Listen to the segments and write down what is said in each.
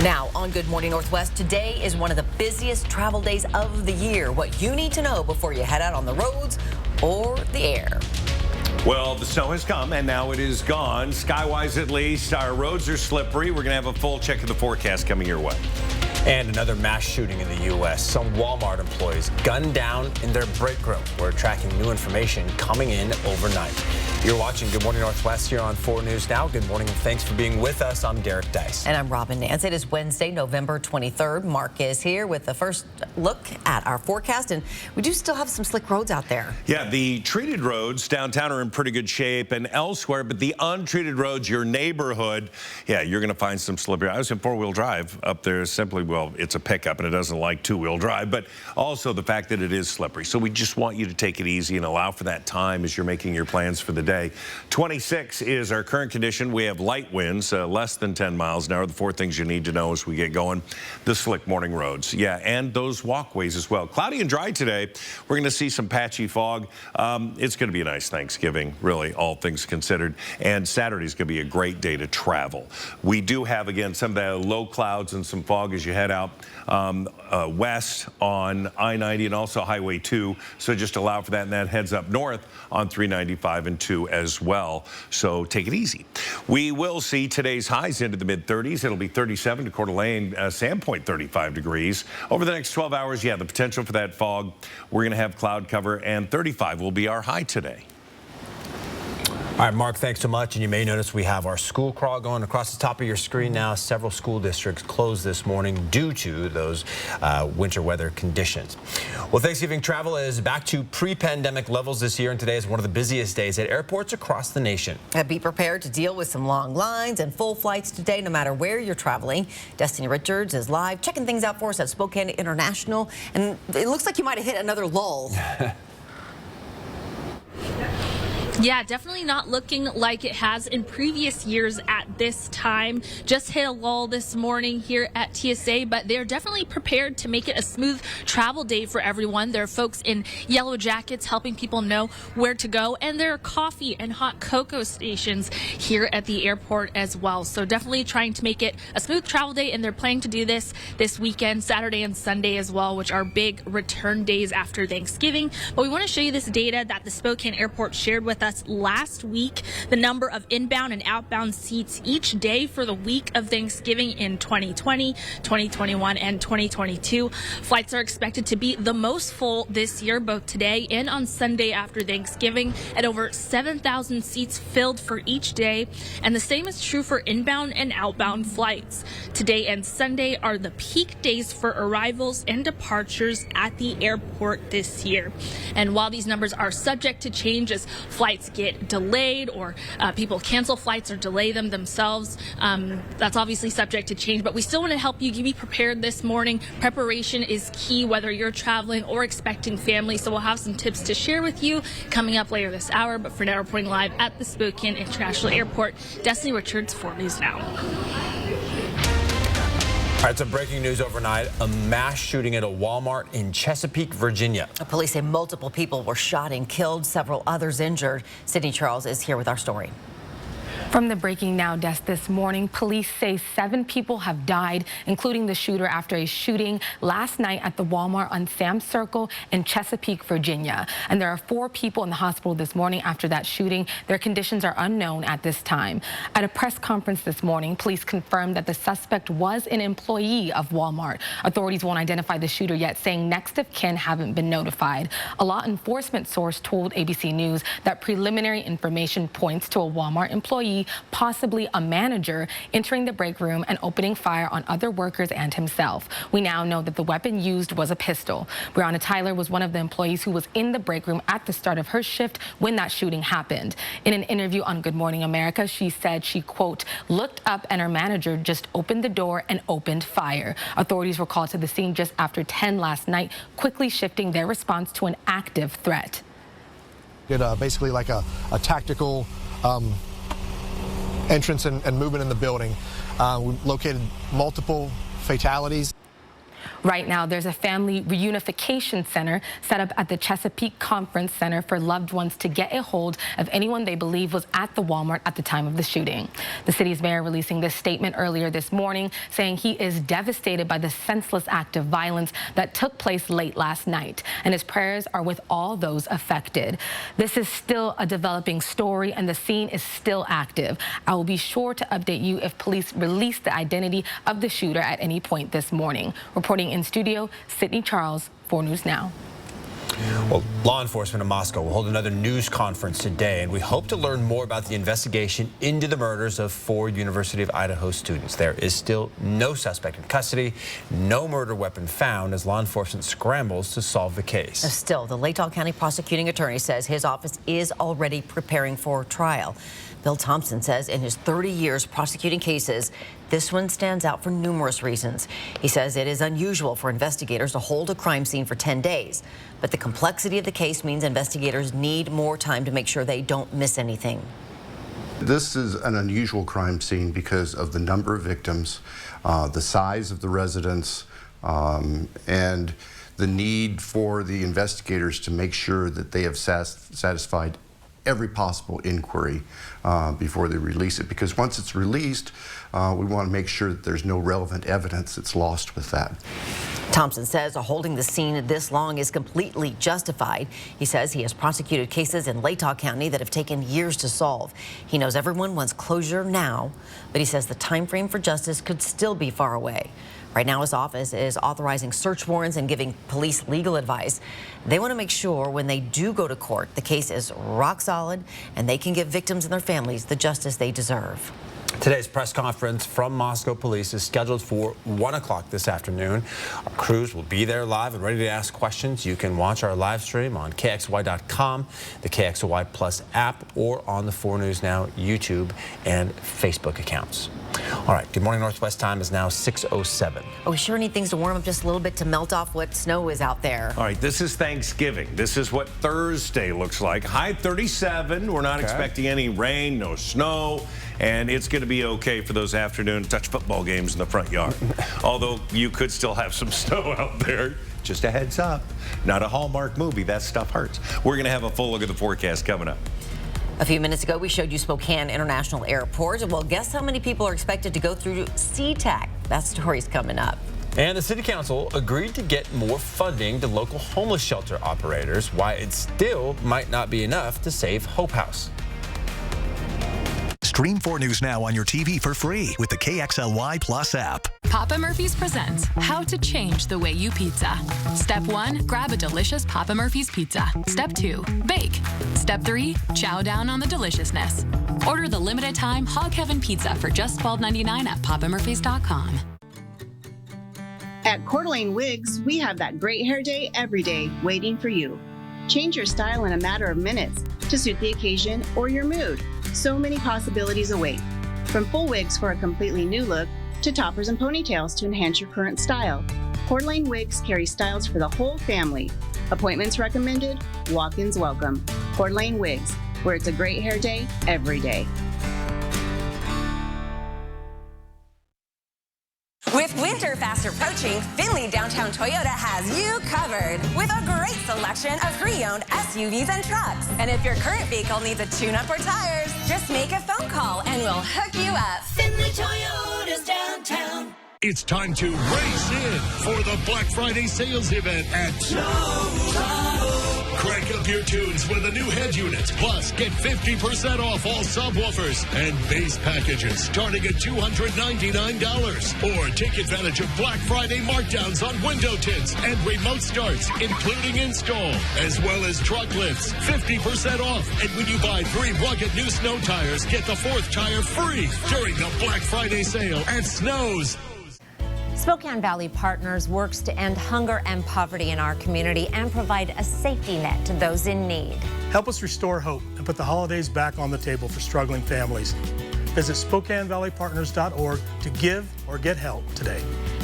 Now on Good Morning Northwest, today is one of the busiest travel days of the year. What you need to know before you head out on the roads or the air. Well, the snow has come and now it is gone. Skywise at least, our roads are slippery. We're going to have a full check of the forecast coming your way. And another mass shooting in the U.S. Some Walmart employees gunned down in their break room. We're tracking new information coming in overnight. You're watching Good Morning Northwest here on 4 News Now. Good morning and thanks for being with us. I'm Derek Dice. And I'm Robin Nance. It is Wednesday, November 23rd. Mark is here with the first look at our forecast. And we do still have some slick roads out there. Yeah, the treated roads downtown are in pretty good shape and elsewhere, but the untreated roads, your neighborhood, yeah, you're going to find some slippery. I was in 4-wheel drive up there simply, well, it's a pickup and it doesn't like 2-wheel drive, but also the fact that it is slippery. So we just want you to take it easy and allow for that time as you're making your plans for the day. 26 is our current condition. We have light winds, less than 10 miles an hour. The 4 things you need to know as we get going. The slick morning roads, yeah, and those walkways as well. Cloudy and dry today. We're going to see some patchy fog. It's going to be a nice Thanksgiving, really, all things considered. And Saturday's going to be a great day to travel. We do have, again, some of the low clouds and some fog as you head out west on I-90 and also Highway 2. So just allow for that, and that heads up north on 395 and 2 as well. So take it easy. We will see today's highs into the mid-30s. It'll be 37 to Coeur d'Alene, Sandpoint 35 degrees. Over the next 12 hours, yeah, the potential for that fog. We're going to have cloud cover, and 35 will be our high today. All right, Mark, thanks so much. And you may notice we have our school crawl going across the top of your screen now. Several school districts closed this morning due to those winter weather conditions. Well, Thanksgiving travel is back to pre-pandemic levels this year, and today is one of the busiest days at airports across the nation. Be prepared to deal with some long lines and full flights today, no matter where you're traveling. Destiny Richards is live checking things out for us at Spokane International, and it looks like you might have hit another lull. Yeah, definitely not looking like it has in previous years at this time. Just hit a lull this morning here at TSA, but they're definitely prepared to make it a smooth travel day for everyone. There are folks in yellow jackets helping people know where to go, and there are coffee and hot cocoa stations here at the airport as well. So definitely trying to make it a smooth travel day, and they're planning to do this weekend, Saturday and Sunday as well, which are big return days after Thanksgiving. But we want to show you this data that the Spokane Airport shared with us last week, the number of inbound and outbound seats each day for the week of Thanksgiving in 2020, 2021, and 2022. Flights are expected to be the most full this year, both today and on Sunday after Thanksgiving, at over 7,000 seats filled for each day. And the same is true for inbound and outbound flights. Today and Sunday are the peak days for arrivals and departures at the airport this year. And while these numbers are subject to change as flights get delayed or people cancel flights or delay them themselves, that's obviously subject to change, but we still want to help you be prepared this morning. Preparation is key, whether you're traveling or expecting family, so we'll have some tips to share with you coming up later this hour. But for now, we're reporting live at the Spokane International Airport. Destiny Richards, 4 News Now. All right, some breaking news overnight. A mass shooting at a Walmart in Chesapeake, Virginia. Police say multiple people were shot and killed, several others injured. Sydney Charles is here with our story. From the Breaking Now desk this morning, police say 7 people have died, including the shooter, after a shooting last night at the Walmart on Sam Circle in Chesapeake, Virginia. And there are 4 people in the hospital this morning after that shooting. Their conditions are unknown at this time. At a press conference this morning, police confirmed that the suspect was an employee of Walmart. Authorities won't identify the shooter yet, saying next of kin haven't been notified. A law enforcement source told ABC News that preliminary information points to a Walmart employee, possibly a manager, entering the break room and opening fire on other workers and himself. We now know that the weapon used was a pistol. Breonna Tyler was one of the employees who was in the break room at the start of her shift when that shooting happened. In an interview on Good Morning America, she said she, quote, looked up and her manager just opened the door and opened fire. Authorities were called to the scene just after 10 last night, quickly shifting their response to an active threat. Did basically like a tactical entrance and movement in the building. We located multiple fatalities. Right now, there's a family reunification center set up at the Chesapeake Conference Center for loved ones to get a hold of anyone they believe was at the Walmart at the time of the shooting. The city's mayor releasing this statement earlier this morning, saying he is devastated by the senseless act of violence that took place late last night, and his prayers are with all those affected. This is still a developing story, and the scene is still active. I will be sure to update you if police release the identity of the shooter at any point this morning. Reporting in studio, Sydney Charles, 4 News Now. Well, law enforcement in Moscow will hold another news conference today, and we hope to learn more about the investigation into the murders of 4 University of Idaho students. There is still no suspect in custody, no murder weapon found as law enforcement scrambles to solve the case. Still, the Latah County prosecuting attorney says his office is already preparing for trial. Bill Thompson says in his 30 years prosecuting cases, this one stands out for numerous reasons. He says it is unusual for investigators to hold a crime scene for 10 days, but the complexity of the case means investigators need more time to make sure they don't miss anything. This is an unusual crime scene because of the number of victims, the size of the residence, and the need for the investigators to make sure that they have satisfied every possible inquiry before they release it, because once it's released, we want to make sure that there's no relevant evidence that's lost with that. Thompson says holding the scene this long is completely justified. He says he has prosecuted cases in Latah County that have taken years to solve. He knows everyone wants closure now, but he says the time frame for justice could still be far away. Right now, his office is authorizing search warrants and giving police legal advice. They want to make sure when they do go to court, the case is rock solid and they can give victims and their families the justice they deserve. Today's press conference from Moscow Police is scheduled for 1 o'clock this afternoon. Our crews will be there live and ready to ask questions. You can watch our live stream on KXLY.com, the KXLY Plus app, or on the 4 News Now YouTube and Facebook accounts. All right, good morning. Northwest time is now 6:07. Oh, we sure need things to warm up just a little bit to melt off what snow is out there. All right, this is Thanksgiving. This is what Thursday looks like. High 37. We're not expecting any rain, no snow, and it's going to be okay for those afternoon touch football games in the front yard. Although you could still have some snow out there. Just a heads up. Not a Hallmark movie. That stuff hurts. We're going to have a full look at the forecast coming up. A few minutes ago, we showed you Spokane International Airport. Well, guess how many people are expected to go through SeaTac? That story's coming up. And the City Council agreed to get more funding to local homeless shelter operators, why it still might not be enough to save Hope House. Stream 4 News Now on your TV for free with the KXLY Plus app. Papa Murphy's presents How to Change the Way You Pizza. Step 1, grab a delicious Papa Murphy's pizza. Step 2, bake. Step 3, chow down on the deliciousness. Order the limited time Hog Heaven pizza for just $12.99 at papamurphys.com. At Coeur d'Alene Wigs, we have that great hair day every day waiting for you. Change your style in a matter of minutes to suit the occasion or your mood. So many possibilities await. From full wigs for a completely new look to toppers and ponytails to enhance your current style. Coeur d'Alene Wigs carry styles for the whole family. Appointments recommended, walk-ins welcome. Coeur d'Alene Wigs, where it's a great hair day every day. With winter fast approaching, Findlay Downtown Toyota has you covered with a great selection of pre-owned SUVs and trucks. And if your current vehicle needs a tune-up or tires, just make a phone call and we'll hook you up. Findlay Toyota's downtown. It's time to race in for the Black Friday sales event at Snow. Crank up your tunes with a new head unit. Plus, get 50% off all subwoofers and base packages starting at $299. Or take advantage of Black Friday markdowns on window tints and remote starts, including install, as well as truck lifts. 50% off. And when you buy 3 rugged new snow tires, get the 4th tire free during the Black Friday sale at Snow's. Spokane Valley Partners works to end hunger and poverty in our community and provide a safety net to those in need. Help us restore hope and put the holidays back on the table for struggling families. Visit SpokaneValleyPartners.org to give or get help today.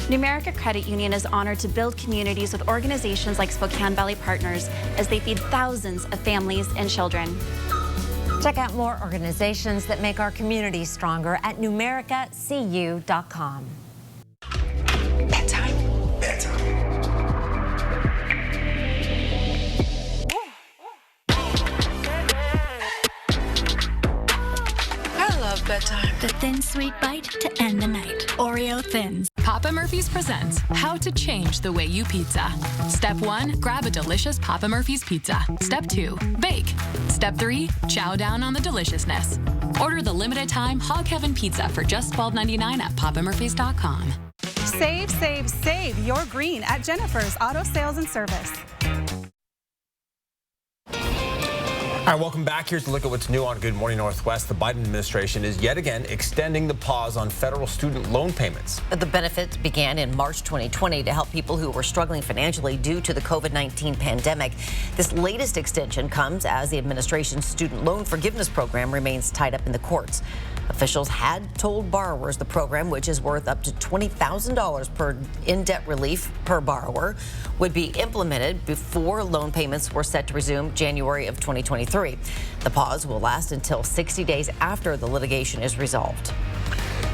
Numerica Credit Union is honored to build communities with organizations like Spokane Valley Partners as they feed thousands of families and children. Check out more organizations that make our community stronger at numericacu.com. Bedtime. bedtime. The thin, sweet bite to end the night. Oreo Thins. Papa Murphy's presents How to Change the Way You Pizza. Step 1, grab a delicious Papa Murphy's pizza. Step 2, bake. Step 3, chow down on the deliciousness. Order the limited time Hog Heaven pizza for just $12.99 at papamurphys.com. Save, save, save your green at Jennifer's Auto Sales and Service. All right, welcome back. Here's a look at what's new on Good Morning Northwest. The Biden administration is yet again extending the pause on federal student loan payments. The benefits began in March 2020 to help people who were struggling financially due to the COVID-19 pandemic. This latest extension comes as the administration's student loan forgiveness program remains tied up in the courts. Officials had told borrowers the program, which is worth up to $20,000 per in-debt relief per borrower, would be implemented before loan payments were set to resume January of 2023. The pause will last until 60 days after the litigation is resolved.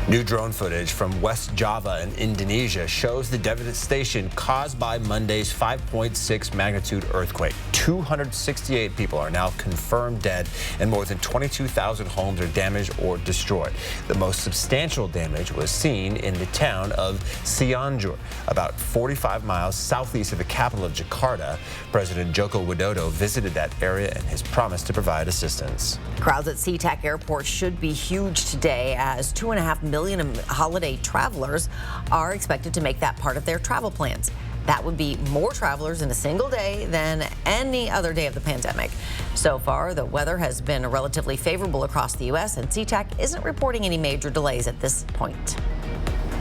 New drone footage from West Java in Indonesia shows the devastation caused by Monday's 5.6 magnitude earthquake. 268 people are now confirmed dead, and more than 22,000 homes are damaged or destroyed. The most substantial damage was seen in the town of Cianjur, about 45 miles southeast of the capital of Jakarta. President Joko Widodo visited that area and has promised to provide assistance. Crowds at SeaTac Airport should be huge today, as 2.5 million holiday travelers are expected to make that part of their travel plans. That would be more travelers in a single day than any other day of the pandemic. So far, the weather has been relatively favorable across the U.S., and SeaTac isn't reporting any major delays at this point.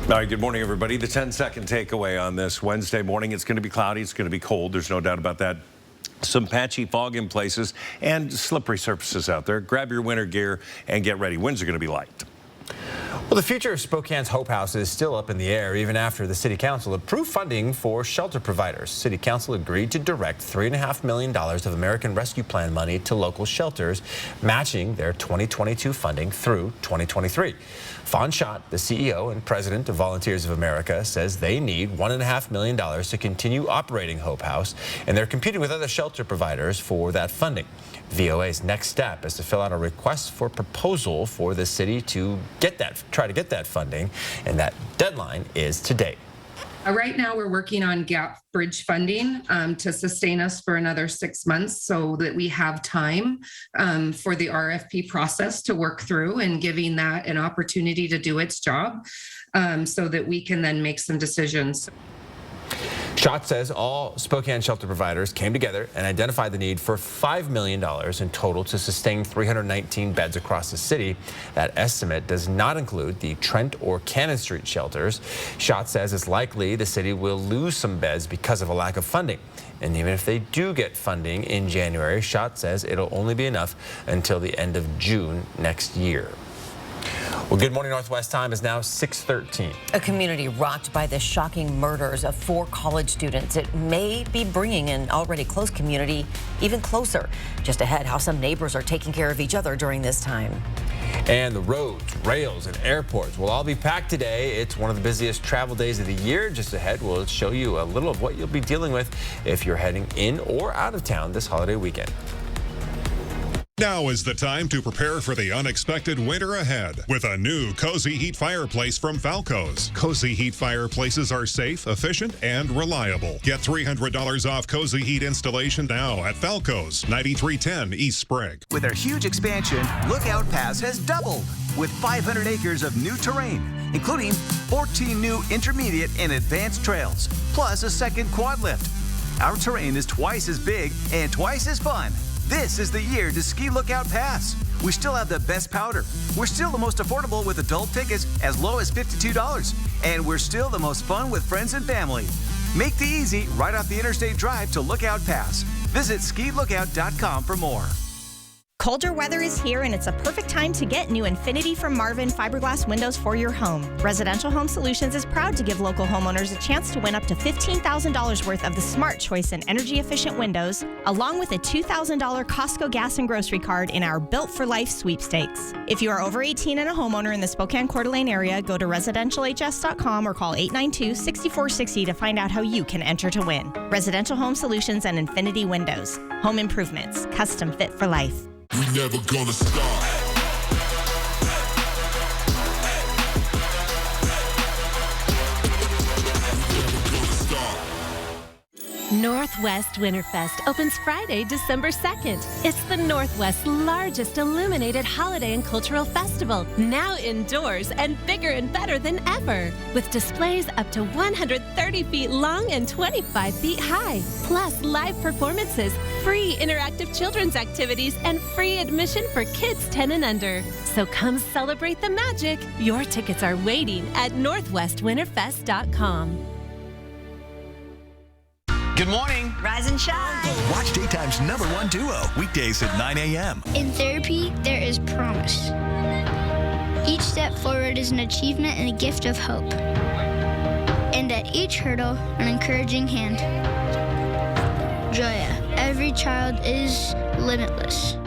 All right, good morning, everybody. The 10-second takeaway on this Wednesday morning: it's going to be cloudy, it's going to be cold. There's no doubt about that. Some patchy fog in places and slippery surfaces out there. Grab your winter gear and get ready. Winds are going to be light. Well, the future of Spokane's Hope House is still up in the air, even after the City Council approved funding for shelter providers. City Council agreed to direct $3.5 million of American Rescue Plan money to local shelters, matching their 2022 funding through 2023. Fawn Schott, the CEO and president of Volunteers of America, says they need $1.5 million to continue operating Hope House, and they're competing with other shelter providers for that funding. VOA's next step is to fill out a request for proposal for the city to try to get that funding, and that deadline is today. Right now, we're working on gap bridge funding to sustain us for another 6 months, so that we have time for the RFP process to work through, and giving that an opportunity to do its job, so that we can then make some decisions. Schott says all Spokane shelter providers came together and identified the need for $5 million in total to sustain 319 beds across the city. That estimate does not include the Trent or Cannon Street shelters. Schott says it's likely the city will lose some beds because of a lack of funding. And even if they do get funding in January, Schott says it'll only be enough until the end of June next year. Well, Good Morning Northwest time is now 6:13. A community rocked by the shocking murders of 4 college students. It may be bringing an already close community even closer. Just ahead, how some neighbors are taking care of each other during this time. And the roads, rails, and airports will all be packed today. It's one of the busiest travel days of the year. Just ahead, we'll show you a little of what you'll be dealing with if you're heading in or out of town this holiday weekend. Now is the time to prepare for the unexpected winter ahead with a new Cozy Heat fireplace from Falco's. Cozy Heat fireplaces are safe, efficient, and reliable. Get $300 off Cozy Heat installation now at Falco's, 9310 East Sprague. With our huge expansion, Lookout Pass has doubled with 500 acres of new terrain, including 14 new intermediate and advanced trails, plus a second quad lift. Our terrain is twice as big and twice as fun. This is the year to ski Lookout Pass. We still have the best powder. We're still the most affordable with adult tickets as low as $52. And we're still the most fun with friends and family. Make the easy right off the interstate drive to Lookout Pass. Visit skilookout.com for more. Colder weather is here, and it's a perfect time to get new Infinity from Marvin fiberglass windows for your home. Residential Home Solutions is proud to give local homeowners a chance to win up to $15,000 worth of the Smart Choice and energy-efficient windows, along with a $2,000 Costco gas and grocery card in our Built for Life sweepstakes. If you are over 18 and a homeowner in the Spokane Coeur d'Alene area, go to residentialhs.com or call 892-6460 to find out how you can enter to win. Residential Home Solutions and Infinity Windows. Home improvements, custom fit for life. We never gonna stop. Northwest Winterfest opens Friday, December 2nd. It's the Northwest's largest illuminated holiday and cultural festival, now indoors and bigger and better than ever, with displays up to 130 feet long and 25 feet high, plus live performances, free interactive children's activities, and free admission for kids 10 and under. So come celebrate the magic. Your tickets are waiting at northwestwinterfest.com. Good morning. Rise and shine. Watch Daytime's #1 duo weekdays at 9 a.m. In therapy, there is promise. Each step forward is an achievement and a gift of hope. And at each hurdle, an encouraging hand. Joya, every child is limitless.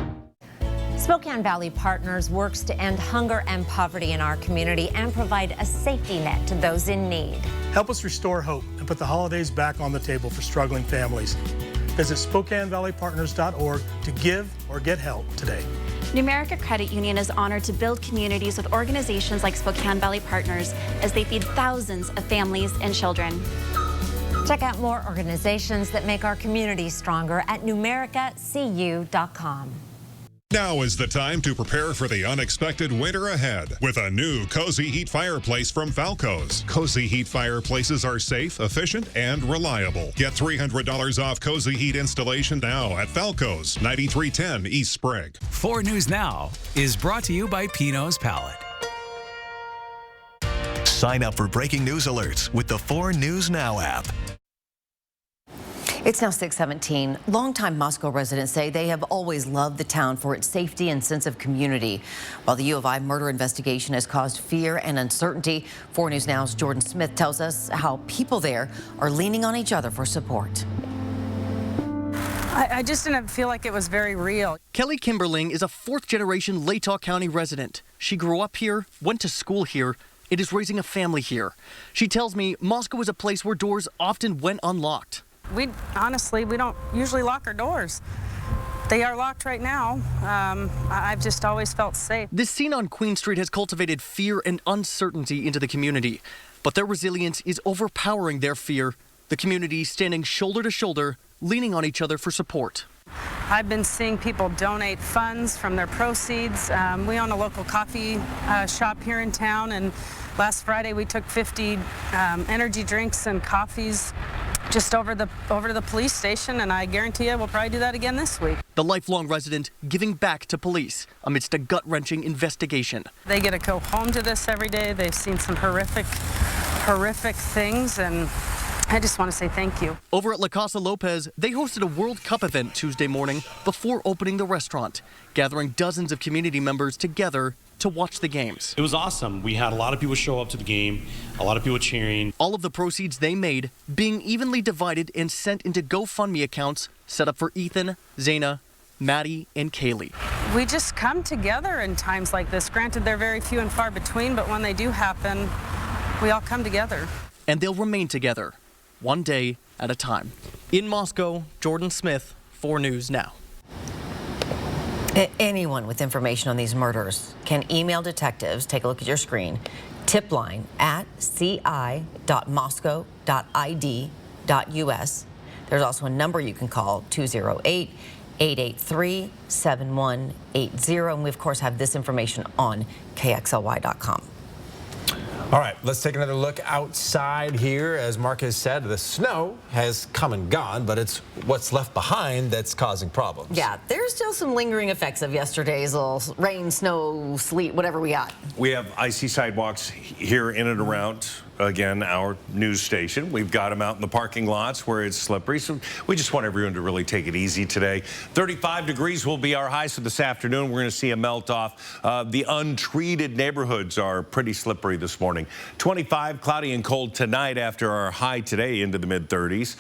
Spokane Valley Partners works to end hunger and poverty in our community and provide a safety net to those in need. Help us restore hope and put the holidays back on the table for struggling families. Visit SpokaneValleyPartners.org to give or get help today. New America Credit Union is honored to build communities with organizations like Spokane Valley Partners as they feed thousands of families and children. Check out more organizations that make our community stronger at numericacu.com. Now is the time to prepare for the unexpected winter ahead with a new Cozy Heat fireplace from Falco's. Cozy Heat fireplaces are safe, efficient, and reliable. Get $300 off Cozy Heat installation now at Falco's, 9310 East Sprague. 4 News Now is brought to you by Pino's Palette. Sign up for breaking news alerts with the 4 News Now app. It's now 6:17. Longtime Moscow residents say they have always loved the town for its safety and sense of community. While the U of I murder investigation has caused fear and uncertainty, 4 News Now's Jordan Smith tells us how people there are leaning on each other for support. I just didn't feel like it was very real. Kelly Kimberling is a 4th-generation Latah County resident. She grew up here, went to school here, and is raising a family here. She tells me Moscow is a place where doors often went unlocked. We don't usually lock our doors. They are locked right now. I've just always felt safe. This scene on Queen Street has cultivated fear and uncertainty into the community, but their resilience is overpowering their fear. The community standing shoulder to shoulder, leaning on each other for support. I've been seeing people donate funds from their proceeds. We own a local coffee shop here in town, and last Friday we took 50 energy drinks and coffees just over to the police station, and I guarantee you we'll probably do that again this week. The lifelong resident giving back to police amidst a gut-wrenching investigation. They get to go home to this every day. They've seen some horrific things, and I just want to say thank you. Over at La Casa Lopez, they hosted a World Cup event Tuesday morning before opening the restaurant, gathering dozens of community members together to watch the games. It was awesome. We had a lot of people show up to the game, a lot of people cheering. All of the proceeds they made being evenly divided and sent into GoFundMe accounts set up for Ethan, Zaina, Maddie, and Kaylee. We just come together in times like this. Granted, they're very few and far between, but when they do happen, we all come together. And they'll remain together, one day at a time. In Moscow, Jordan Smith, 4 News Now. Anyone with information on these murders can email detectives. Take a look at your screen. Tip line at ci.moscow.id.us. There's also a number you can call, 208-883-7180. And we, of course, have this information on KXLY.com. All right, let's take another look outside here. As Mark has said, the snow has come and gone, but it's what's left behind that's causing problems. Yeah, there's still some lingering effects of yesterday's little rain, snow, sleet, whatever we got. We have icy sidewalks here in and around, again, our news station. We've got them out in the parking lots where it's slippery, so we just want everyone to really take it easy today. 35 degrees will be our high, so this afternoon we're going to see a melt off. The untreated neighborhoods are pretty slippery this morning. 25, cloudy and cold tonight after our high today into the mid-30s.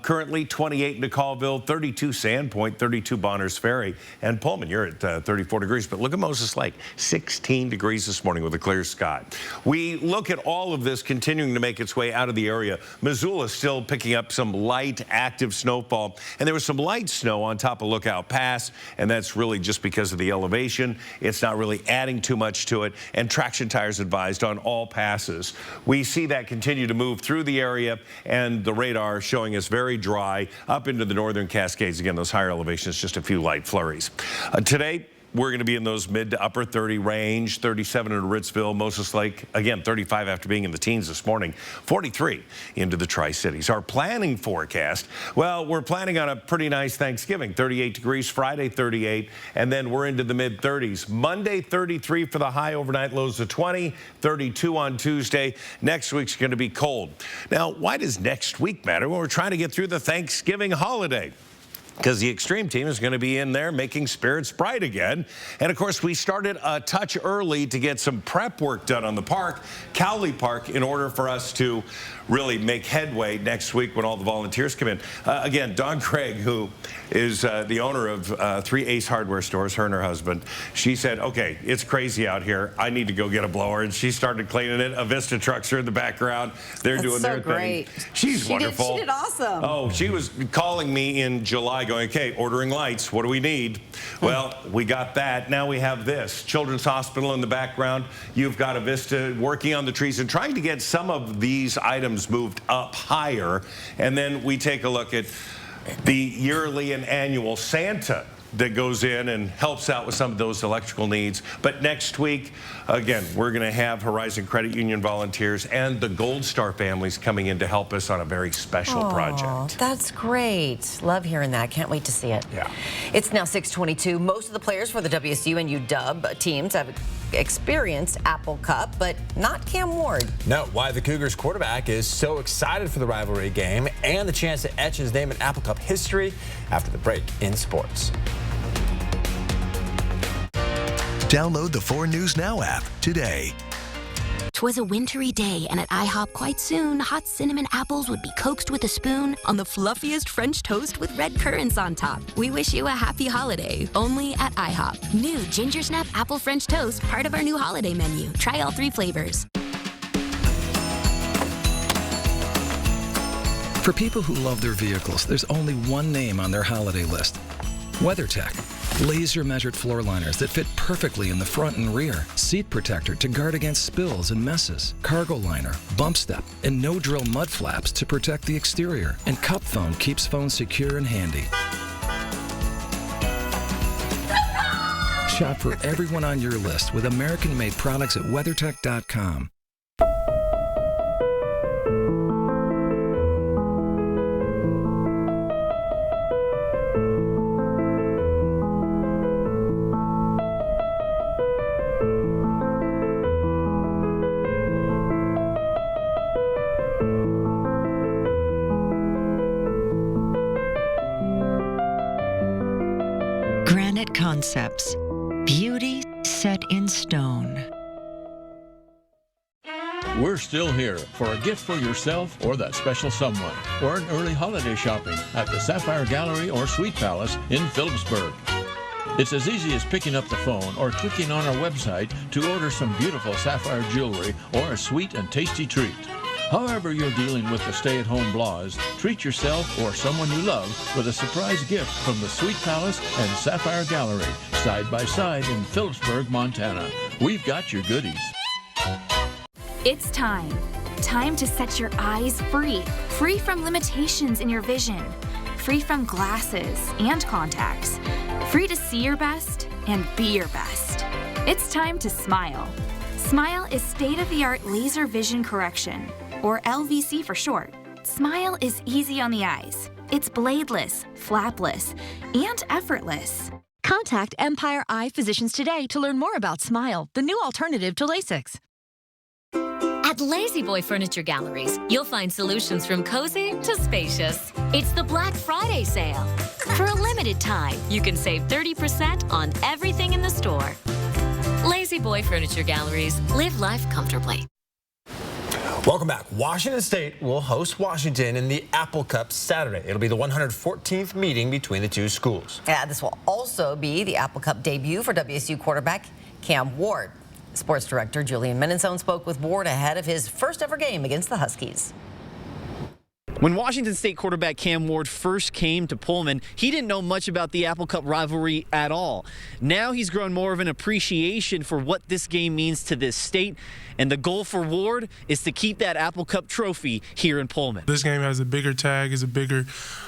Currently 28 in DeKalville, 32 Sandpoint, 32 Bonners Ferry, and Pullman, you're at 34 degrees. But look at Moses Lake, 16 degrees this morning with a clear sky. We look at all of this continuing to make its way out of the area. Missoula is still picking up some light, active snowfall, and there was some light snow on top of Lookout Pass, and that's really just because of the elevation. It's not really adding too much to it, and traction tires advised on all passes. We see that continue to move through the area, and the radar showing us very dry up into the northern Cascades. Again, those higher elevations, just a few light flurries. Today, we're going to be in those mid to upper 30 range, 37 in Ritzville, Moses Lake, again, 35 after being in the teens this morning, 43 into the Tri-Cities. Our planning forecast, well, we're planning on a pretty nice Thanksgiving, 38 degrees, Friday 38, and then we're into the mid 30s. Monday 33 for the high, overnight lows of 20, 32 on Tuesday. Next week's going to be cold. Now, why does next week matter? Well, we're trying to get through the Thanksgiving holiday, because the Extreme team is going to be in there making spirits bright again. And, of course, we started a touch early to get some prep work done on the park, Cowley Park, in order for us to really make headway next week when all the volunteers come in. Again, Dawn Craig, who is the owner of 3 Ace Hardware stores, her and her husband, she said, okay, it's crazy out here. I need to go get a blower. And she started cleaning it. Avista trucks are in the background. They're doing their thing. She's wonderful. She did awesome. Oh, she was calling me in July going, okay, ordering lights. What do we need? Well, we got that. Now we have this. Children's Hospital in the background. You've got Avista working on the trees and trying to get some of these items moved up higher. And then we take a look at the yearly and annual Santa that goes in and helps out with some of those electrical needs. But next week, again, we're going to have Horizon Credit Union volunteers and the Gold Star families coming in to help us on a very special project. That's great. Love hearing that. Can't wait to see it. Yeah. It's now 6:22. Most of the players for the WSU and UW teams have experienced Apple Cup, but not Cam Ward. No, why the Cougars quarterback is so excited for the rivalry game and the chance to etch his name in Apple Cup history after the break in sports. Download the 4 News Now app today. 'Twas a wintry day, and at IHOP quite soon, hot cinnamon apples would be coaxed with a spoon on the fluffiest French toast with red currants on top. We wish you a happy holiday, only at IHOP. New Ginger Snap Apple French Toast, part of our new holiday menu. Try all 3 flavors. For people who love their vehicles, there's only one name on their holiday list: WeatherTech. Laser-measured floor liners that fit perfectly in the front and rear. Seat protector to guard against spills and messes. Cargo liner, bump step, and no-drill mud flaps to protect the exterior. And Cup Phone keeps phones secure and handy. Shop for everyone on your list with American-made products at WeatherTech.com. GRANITE Concepts. Beauty set in stone. We're still here for a gift for yourself or that special someone, or an early holiday shopping at the Sapphire Gallery or Sweet Palace in Phillipsburg. It's as easy as picking up the phone or clicking on our website to order some beautiful sapphire jewelry or a sweet and tasty treat. However you're dealing with the stay-at-home blahs, treat yourself or someone you love with a surprise gift from the Sweet Palace and Sapphire Gallery, side by side in Phillipsburg, Montana. We've got your goodies. It's time. Time to set your eyes free. Free from limitations in your vision. Free from glasses and contacts. Free to see your best and be your best. It's time to smile. Smile is state-of-the-art laser vision correction, or LVC for short. Smile is easy on the eyes. It's bladeless, flapless, and effortless. Contact Empire Eye Physicians today to learn more about Smile, the new alternative to LASIX. At Lazy Boy Furniture Galleries, you'll find solutions from cozy to spacious. It's the Black Friday sale. For a limited time, you can save 30% on everything in the store. Lazy Boy Furniture Galleries. Live life comfortably. Welcome back. Washington State will host Washington in the Apple Cup Saturday. It'll be the 114th meeting between the two schools. Yeah, this will also be the Apple Cup debut for WSU quarterback Cam Ward. Sports director Julian Menenzone spoke with Ward ahead of his first ever game against the Huskies. When Washington State quarterback Cam Ward first came to Pullman, he didn't know much about the Apple Cup rivalry at all. Now he's grown more of an appreciation for what this game means to this state, and the goal for Ward is to keep that Apple Cup trophy here in Pullman. This game has a bigger tag, is a bigger,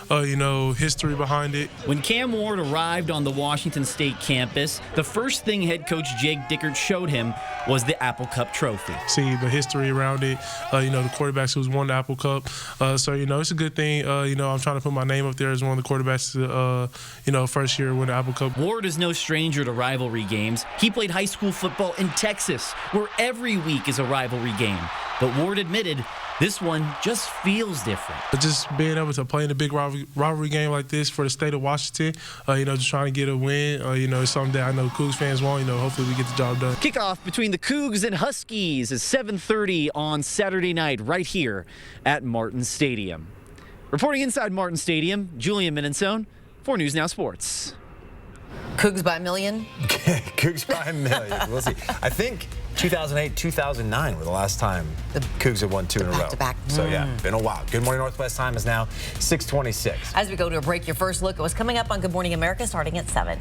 history behind it. When Cam Ward arrived on the Washington State campus, the first thing head coach Jake Dickert showed him was the Apple Cup trophy. See the history around it, the quarterbacks who's won the Apple Cup. It's a good thing. I'm trying to put my name up there as one of the quarterbacks, first year win the Apple Cup. Ward is no stranger to rivalry games. He played high school football in Texas, where every week is a rivalry game. But Ward admitted this one just feels different. Just being able to play in a big rivalry game like this for the state of Washington, just trying to get a win, it's something that I know Cougs fans want. Hopefully we get the job done. Kickoff between the Cougs and Huskies is 7:30 on Saturday night right here at Martin Stadium. Reporting inside Martin Stadium, Julian Menenzone for News Now Sports. Cougs by a million? Cougs by a million. We'll see. I think 2008, 2009 were the last time the Cougs had won 2 in a row. Back-to-back. So, yeah, been a while. Good Morning Northwest time is now 6:26. As we go to a break, your first look at what's coming up on Good Morning America starting at 7.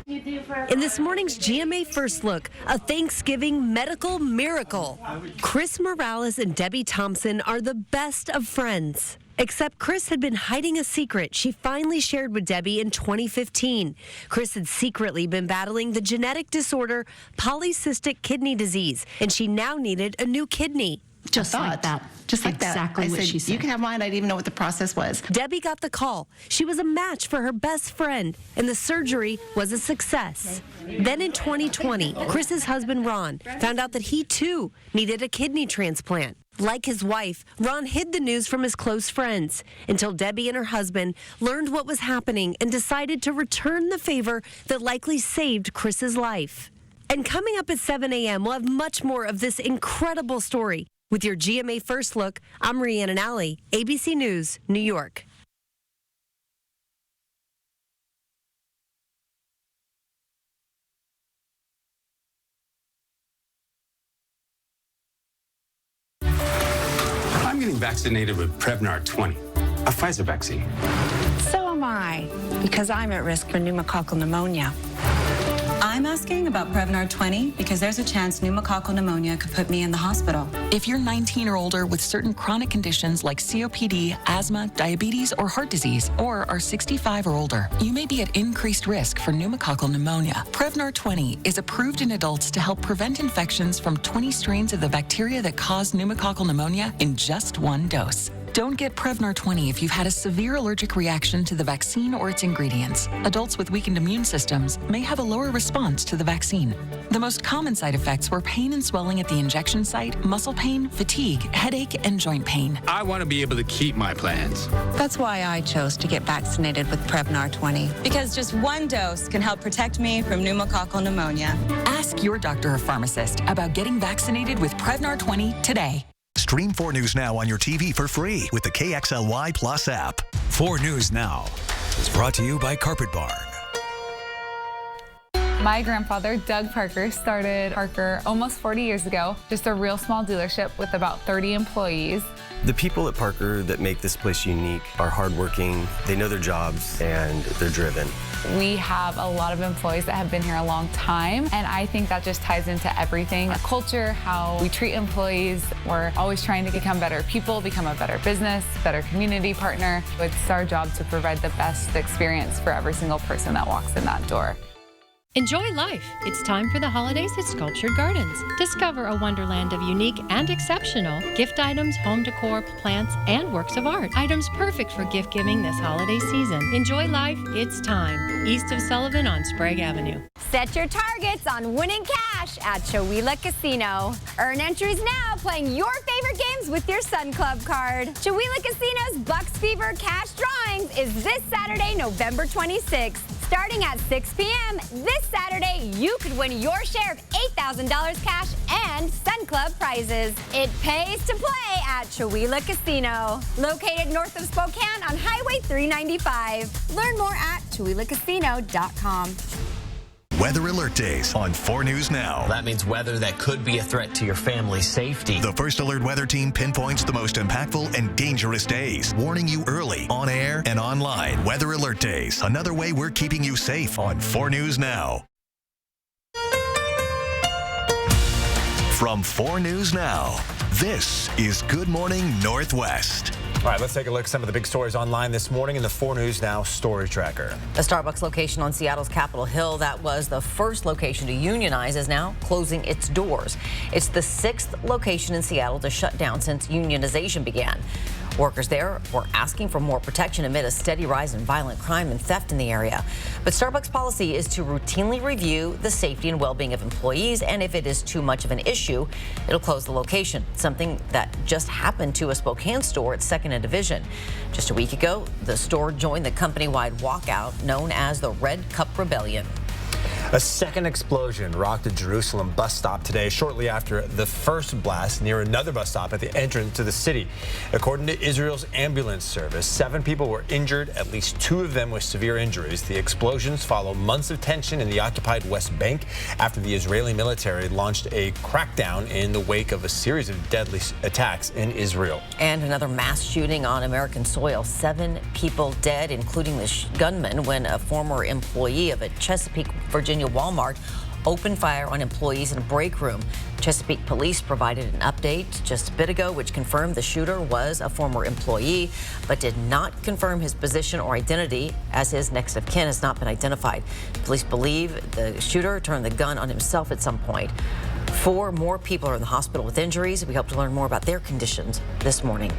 In this morning's GMA First Look, a Thanksgiving medical miracle. Chris Morales and Debbie Thompson are the best of friends. Except Chris had been hiding a secret she finally shared with Debbie in 2015. Chris had secretly been battling the genetic disorder polycystic kidney disease, and she now needed a new kidney. Just like that. Just like exactly that. what she said. You can have mine. I didn't even know what the process was. Debbie got the call. She was a match for her best friend, and the surgery was a success. Then in 2020, Chris's husband, Ron, found out that he, too, needed a kidney transplant. Like his wife, Ron hid the news from his close friends until Debbie and her husband learned what was happening and decided to return the favor that likely saved Chris's life. And coming up at 7 a.m., we'll have much more of this incredible story. With your GMA First Look, I'm Rhiannon Alley, ABC News, New York. I'm getting vaccinated with Prevnar 20, a Pfizer vaccine. So am I, because I'm at risk for pneumococcal pneumonia. I'm asking about Prevnar 20 because there's a chance pneumococcal pneumonia could put me in the hospital. If you're 19 or older with certain chronic conditions like COPD, asthma, diabetes, or heart disease, or are 65 or older, you may be at increased risk for pneumococcal pneumonia. Prevnar 20 is approved in adults to help prevent infections from 20 strains of the bacteria that cause pneumococcal pneumonia in just one dose. Don't get Prevnar 20 if you've had a severe allergic reaction to the vaccine or its ingredients. Adults with weakened immune systems may have a lower response to the vaccine. The most common side effects were pain and swelling at the injection site, muscle pain, fatigue, headache, and joint pain. I want to be able to keep my plans. That's why I chose to get vaccinated with Prevnar 20. Because just one dose can help protect me from pneumococcal pneumonia. Ask your doctor or pharmacist about getting vaccinated with Prevnar 20 today. Stream 4 News Now on your TV for free with the KXLY Plus app. 4 News Now is brought to you by Carpet Barn. My grandfather, Doug Parker, started Parker almost 40 years ago, just a real small dealership with about 30 employees. The people at Parker that make this place unique are hardworking, they know their jobs, and they're driven. We have a lot of employees that have been here a long time, and I think that just ties into everything. Our culture, how we treat employees. We're always trying to become better people, become a better business, better community partner. It's our job to provide the best experience for every single person that walks in that door. Enjoy life. It's time for the holidays at Sculptured Gardens. Discover a wonderland of unique and exceptional gift items, home decor, plants, and works of art. Items perfect for gift giving this holiday season. Enjoy life. It's time. East of Sullivan on Sprague Avenue. Set your targets on winning cash at Chewelah Casino. Earn entries now playing your favorite games with your Sun Club card. Chewelah Casino's Bucks Fever Cash Drawings is this Saturday, November 26th. Starting at 6 p.m. this Saturday, you could win your share of $8,000 cash and Sun Club prizes. It pays to play at Chewelah Casino, located north of Spokane on Highway 395. Learn more at ChewelahCasino.com. Weather Alert Days on 4 News Now. That means weather that could be a threat to your family's safety. The First Alert Weather Team pinpoints the most impactful and dangerous days, warning you early, on air and online. Weather Alert Days, another way we're keeping you safe on 4 News Now. From 4 News Now, this is Good Morning Northwest. All right, let's take a look at some of the big stories online this morning in the 4 News Now Story Tracker. The Starbucks location on Seattle's Capitol Hill that was the first location to unionize is now closing its doors. It's the 6th location in Seattle to shut down since unionization began. Workers there were asking for more protection amid a steady rise in violent crime and theft in the area. But Starbucks' policy is to routinely review the safety and well-being of employees, and if it is too much of an issue, it'll close the location, something that just happened to a Spokane store at 2nd and Division. Just a week ago, the store joined the company-wide walkout known as the Red Cup Rebellion. A second explosion rocked a Jerusalem bus stop today, shortly after the first blast near another bus stop at the entrance to the city. According to Israel's ambulance service, 7 people were injured, at least 2 of them with severe injuries. The explosions follow months of tension in the occupied West Bank after the Israeli military launched a crackdown in the wake of a series of deadly attacks in Israel. And another mass shooting on American soil. 7 people dead, including the gunman, when a former employee of a Chesapeake, Virginia Walmart opened fire on employees in a break room. Chesapeake police provided an update just a bit ago, which confirmed the shooter was a former employee, but did not confirm his position or identity, as his next of kin has not been identified. Police believe the shooter turned the gun on himself at some point. 4 more people are in the hospital with injuries. We hope to learn more about their conditions this morning.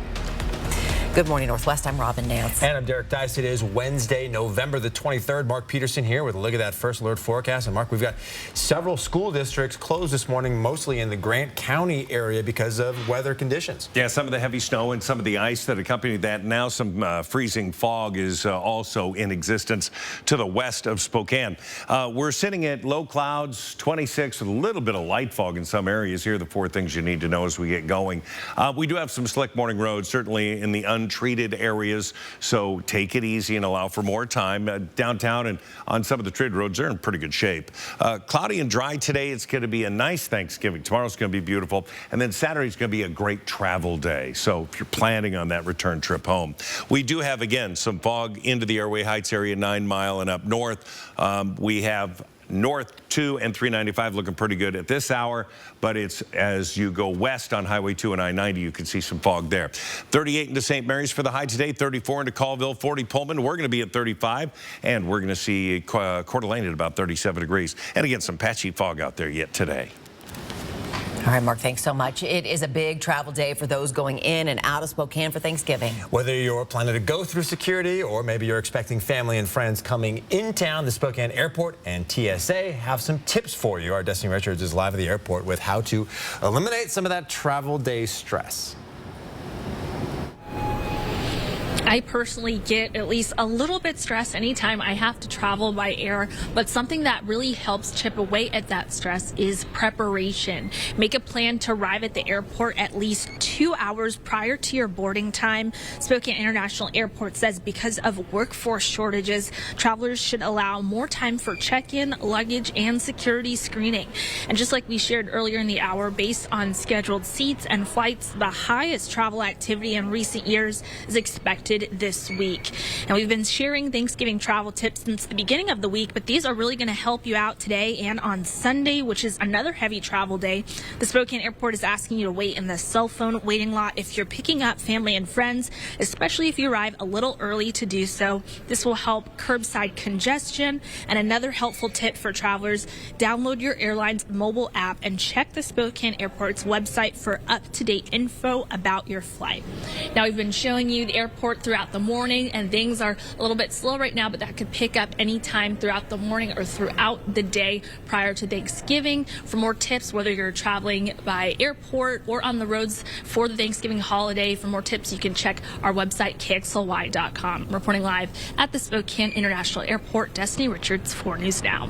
Good morning, Northwest. I'm Robin Nance. And I'm Derek Dice. It is Wednesday, November the 23rd. Mark Peterson here with a look at that first alert forecast. And Mark, we've got several school districts closed this morning, mostly in the Grant County area because of weather conditions. Yeah, some of the heavy snow and some of the ice that accompanied that. Now some freezing fog is also in existence to the west of Spokane. We're sitting at low clouds, 26, with a little bit of light fog in some areas. Here are the 4 things you need to know as we get going. We do have some slick morning roads, certainly in the untreated areas, so take it easy and allow for more time. Downtown and on some of the treated roads, they're in pretty good shape. Cloudy and dry today. It's going to be a nice Thanksgiving. Tomorrow's going to be beautiful, and then Saturday's going to be a great travel day. So if you're planning on that return trip home, we do have again some fog into the Airway Heights area, 9 Mile and up north. We have north 2 and 395 looking pretty good at this hour, but it's as you go west on Highway 2 and I-90, you can see some fog there. 38 into St. Mary's for the high today, 34 into Colville, 40 Pullman. We're going to be at 35, and we're going to see Coeur d'Alene at about 37 degrees. And again, some patchy fog out there yet today. All right, Mark, thanks so much. It is a big travel day for those going in and out of Spokane for Thanksgiving. Whether you're planning to go through security or maybe you're expecting family and friends coming in town, the Spokane Airport and TSA have some tips for you. Our Destiny Richards is live at the airport with how to eliminate some of that travel day stress. I personally get at least a little bit stressed anytime I have to travel by air, but something that really helps chip away at that stress is preparation. Make a plan to arrive at the airport at least 2 hours prior to your boarding time. Spokane International Airport says because of workforce shortages, travelers should allow more time for check-in, luggage, and security screening. And just like we shared earlier in the hour, based on scheduled seats and flights, the highest travel activity in recent years is expected this week. And we've been sharing Thanksgiving travel tips since the beginning of the week, but these are really going to help you out today and on Sunday, which is another heavy travel day. The Spokane Airport is asking you to wait in the cell phone waiting lot if you're picking up family and friends, especially if you arrive a little early to do so. This will help curbside congestion. And another helpful tip for travelers, download your airline's mobile app and check the Spokane Airport's website for up-to-date info about your flight. Now, we've been showing you the airport throughout the morning, and things are a little bit slow right now, but that could pick up anytime throughout the morning or throughout the day prior to Thanksgiving. For more tips, whether you're traveling by airport or on the roads for the Thanksgiving holiday, for more tips, you can check our website, KXLY.com. Reporting live at the Spokane International Airport, Destiny Richards, 4 News Now.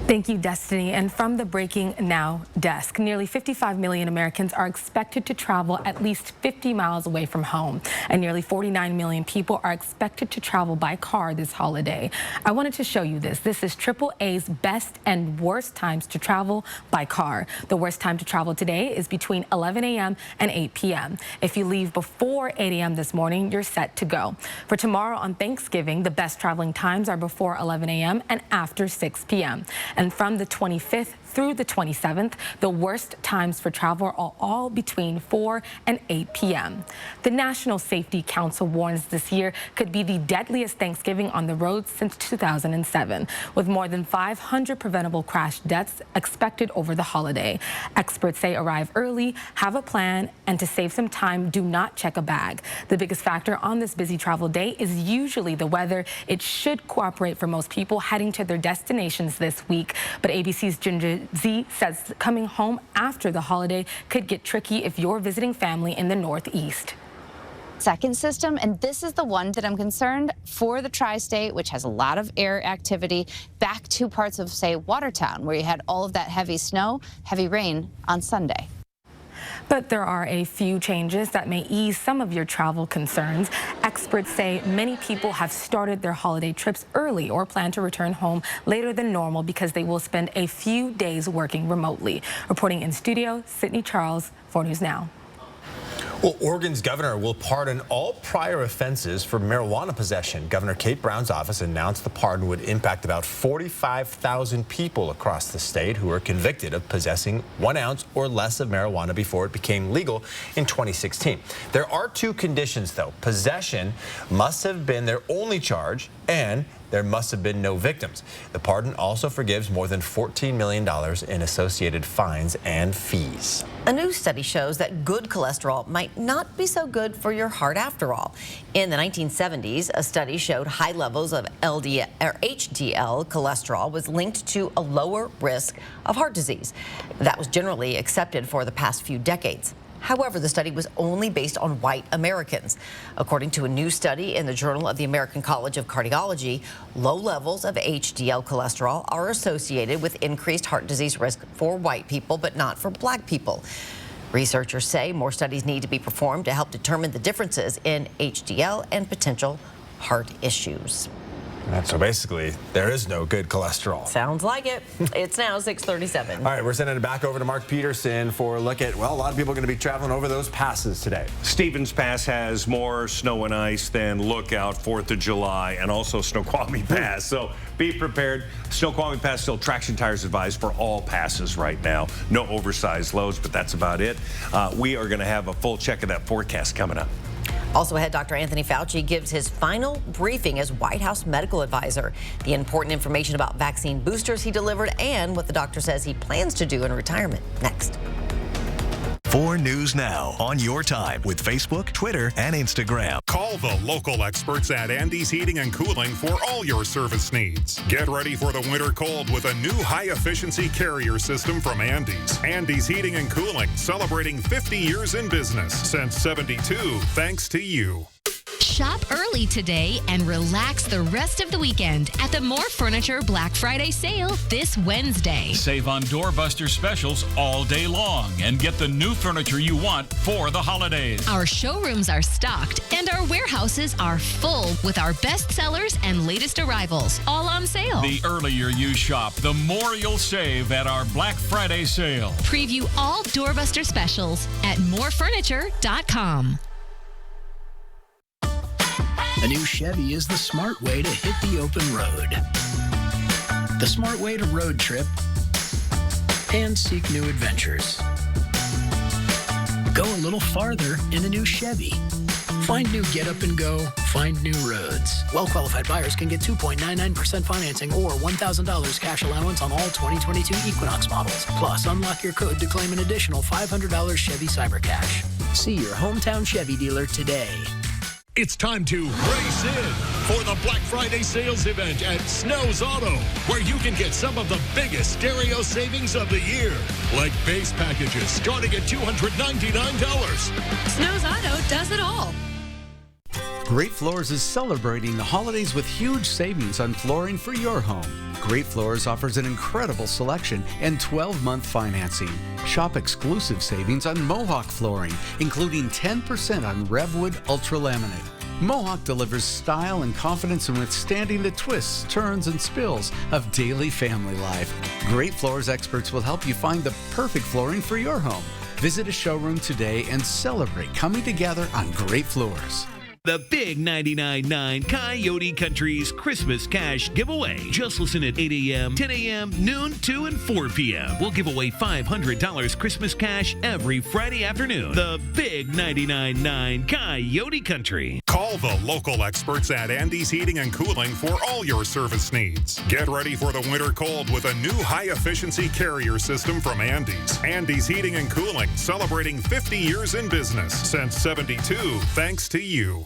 Thank you, Destiny. And from the Breaking Now desk, nearly 55 million Americans are expected to travel at least 50 miles away from home, and nearly 49 million people are expected to travel by car this holiday. I wanted to show you this. This is AAA's best and worst times to travel by car. The worst time to travel today is between 11 a.m. and 8 p.m. If you leave before 8 a.m. this morning, you're set to go. For tomorrow on Thanksgiving, the best traveling times are before 11 a.m. and after 6 p.m. And from the 25th through the 27th, the worst times for travel are all between 4 and 8 p.m. The National Safety Council warns this year could be the deadliest Thanksgiving on the road since 2007, with more than 500 preventable crash deaths expected over the holiday. Experts say arrive early, have a plan, and to save some time, do not check a bag. The biggest factor on this busy travel day is usually the weather. It should cooperate for most people heading to their destinations this week, but ABC's Ginger Z says coming home after the holiday could get tricky if you're visiting family in the Northeast. Second system, and this is the one that I'm concerned for the tri-state, which has a lot of air activity, back to parts of, say, Watertown, where you had all of that heavy snow, heavy rain on Sunday. But there are a few changes that may ease some of your travel concerns. Experts say many people have started their holiday trips early or plan to return home later than normal because they will spend a few days working remotely. Reporting in studio, Sydney Charles, 4 News Now. Well, Oregon's governor will pardon all prior offenses for marijuana possession. Governor Kate Brown's office announced the pardon would impact about 45,000 people across the state who were convicted of possessing 1 ounce or less of marijuana before it became legal in 2016. There are 2 conditions, though. Possession must have been their only charge, and there must have been no victims. The pardon also forgives more than $14 million in associated fines and fees. A new study shows that good cholesterol might not be so good for your heart after all. In the 1970s, a study showed high levels of HDL cholesterol was linked to a lower risk of heart disease. That was generally accepted for the past few decades. However, the study was only based on white Americans. According to a new study in the Journal of the American College of Cardiology, low levels of HDL cholesterol are associated with increased heart disease risk for white people, but not for black people. Researchers say more studies need to be performed to help determine the differences in HDL and potential heart issues. So basically, there is no good cholesterol. Sounds like it. It's now 6:37. All right, we're sending it back over to Mark Peterson for a look at, well, a lot of people are going to be traveling over those passes today. Stevens Pass has more snow and ice than Lookout, 4th of July, and also Snoqualmie Pass. So be prepared. Snoqualmie Pass still traction tires advised for all passes right now. No oversized loads, but that's about it. We are going to have a full check of that forecast coming up. Also ahead, Dr. Anthony Fauci gives his final briefing as White House medical advisor. The important information about vaccine boosters he delivered and what the doctor says he plans to do in retirement. Next. 4 News Now on your time with Facebook, Twitter, and Instagram. Call the local experts at Andy's Heating and Cooling for all your service needs. Get ready for the winter cold with a new high-efficiency carrier system from Andy's. Andy's Heating and Cooling, celebrating 50 years in business since '72, thanks to you. Shop early today and relax the rest of the weekend at the More Furniture Black Friday sale this Wednesday. Save on doorbuster specials all day long and get the new furniture you want for the holidays. Our showrooms are stocked and our warehouses are full with our best sellers and latest arrivals, all on sale. The earlier you shop, the more you'll save at our Black Friday sale. Preview all doorbuster specials at morefurniture.com. A new Chevy is the smart way to hit the open road. The smart way to road trip and seek new adventures. Go a little farther in a new Chevy. Find new get up and go, find new roads. Well-qualified buyers can get 2.99% financing or $1,000 cash allowance on all 2022 Equinox models. Plus, unlock your code to claim an additional $500 Chevy Cyber Cash. See your hometown Chevy dealer today. It's time to race in for the Black Friday sales event at Snow's Auto, where you can get some of the biggest stereo savings of the year, like base packages starting at $299. Snow's Auto does it all. Great Floors is celebrating the holidays with huge savings on flooring for your home. Great Floors offers an incredible selection and 12-month financing. Shop exclusive savings on Mohawk flooring, including 10% on Revwood Ultra Laminate. Mohawk delivers style and confidence in withstanding the twists, turns, and spills of daily family life. Great Floors experts will help you find the perfect flooring for your home. Visit a showroom today and celebrate coming together on Great Floors. The big 99.9 Coyote Country's Christmas Cash Giveaway. Just listen at 8 a.m., 10 a.m., noon, 2, and 4 p.m. We'll give away $500 Christmas cash every Friday afternoon. The big 99.9 Coyote Country. Call the local experts at Andy's Heating and Cooling for all your service needs. Get ready for the winter cold with a new high-efficiency carrier system from Andy's. Andy's Heating and Cooling, celebrating 50 years in business. Since 72, thanks to you.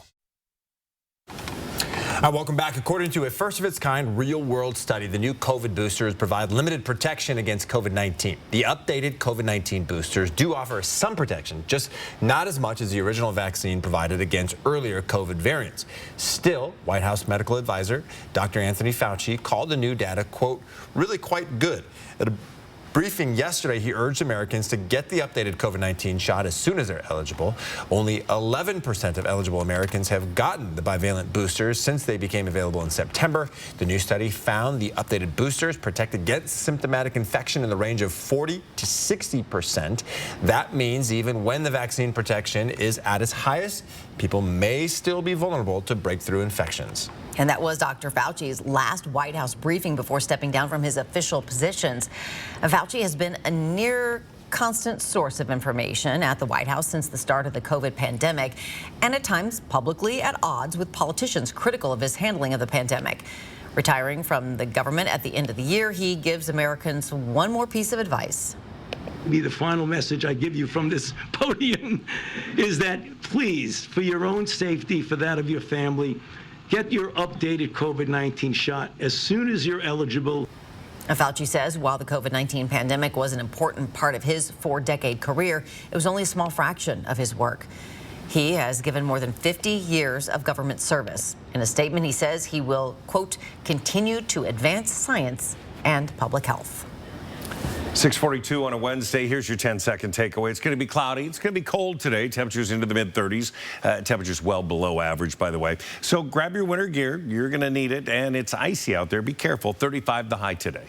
Welcome back. According to a first-of-its-kind real-world study, the new COVID boosters provide limited protection against COVID-19. The updated COVID-19 boosters do offer some protection, just not as much as the original vaccine provided against earlier COVID variants. Still, White House medical advisor Dr. Anthony Fauci called the new data, quote, really quite good. At a briefing yesterday, he urged Americans to get the updated COVID-19 shot as soon as they're eligible. Only 11% of eligible Americans have gotten the bivalent boosters since they became available in September. The new study found the updated boosters protect against symptomatic infection in the range of 40 to 60%. That means even when the vaccine protection is at its highest, people may still be vulnerable to breakthrough infections. And that was Dr. Fauci's last White House briefing before stepping down from his official positions. Fauci has been a near constant source of information at the White House since the start of the COVID pandemic, and at times publicly at odds with politicians critical of his handling of the pandemic. Retiring from the government at the end of the year, he gives Americans one more piece of advice. Be the final message I give you from this podium is that please, for your own safety, for that of your family, get your updated COVID-19 shot as soon as you're eligible. Fauci says while the COVID-19 pandemic was an important part of his 4-decade career, it was only a small fraction of his work. He has given more than 50 years of government service. In a statement, he says he will, quote, continue to advance science and public health. 6:42 on a Wednesday. Here's your 10-second takeaway. It's going to be cloudy. It's going to be cold today. Temperatures into the mid-30s. Temperatures well below average, by the way. So grab your winter gear. You're going to need it. And it's icy out there. Be careful. 35 the high today.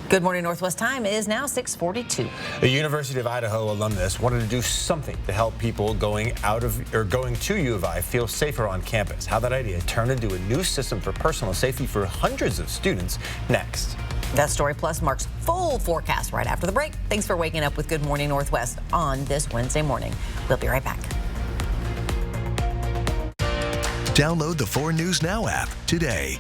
Good morning, Northwest. Time is now 6:42. A University of Idaho alumnus wanted to do something to help people going to U of I feel safer on campus. How that idea turned into a new system for personal safety for hundreds of students next. That story plus Mark's full forecast right after the break. Thanks for waking up with Good Morning Northwest on this Wednesday morning. We'll be right back. Download the 4 News Now app today.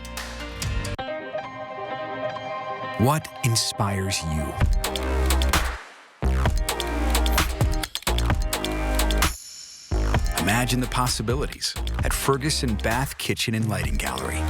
What inspires you? Imagine the possibilities at Ferguson Bath Kitchen and Lighting Gallery.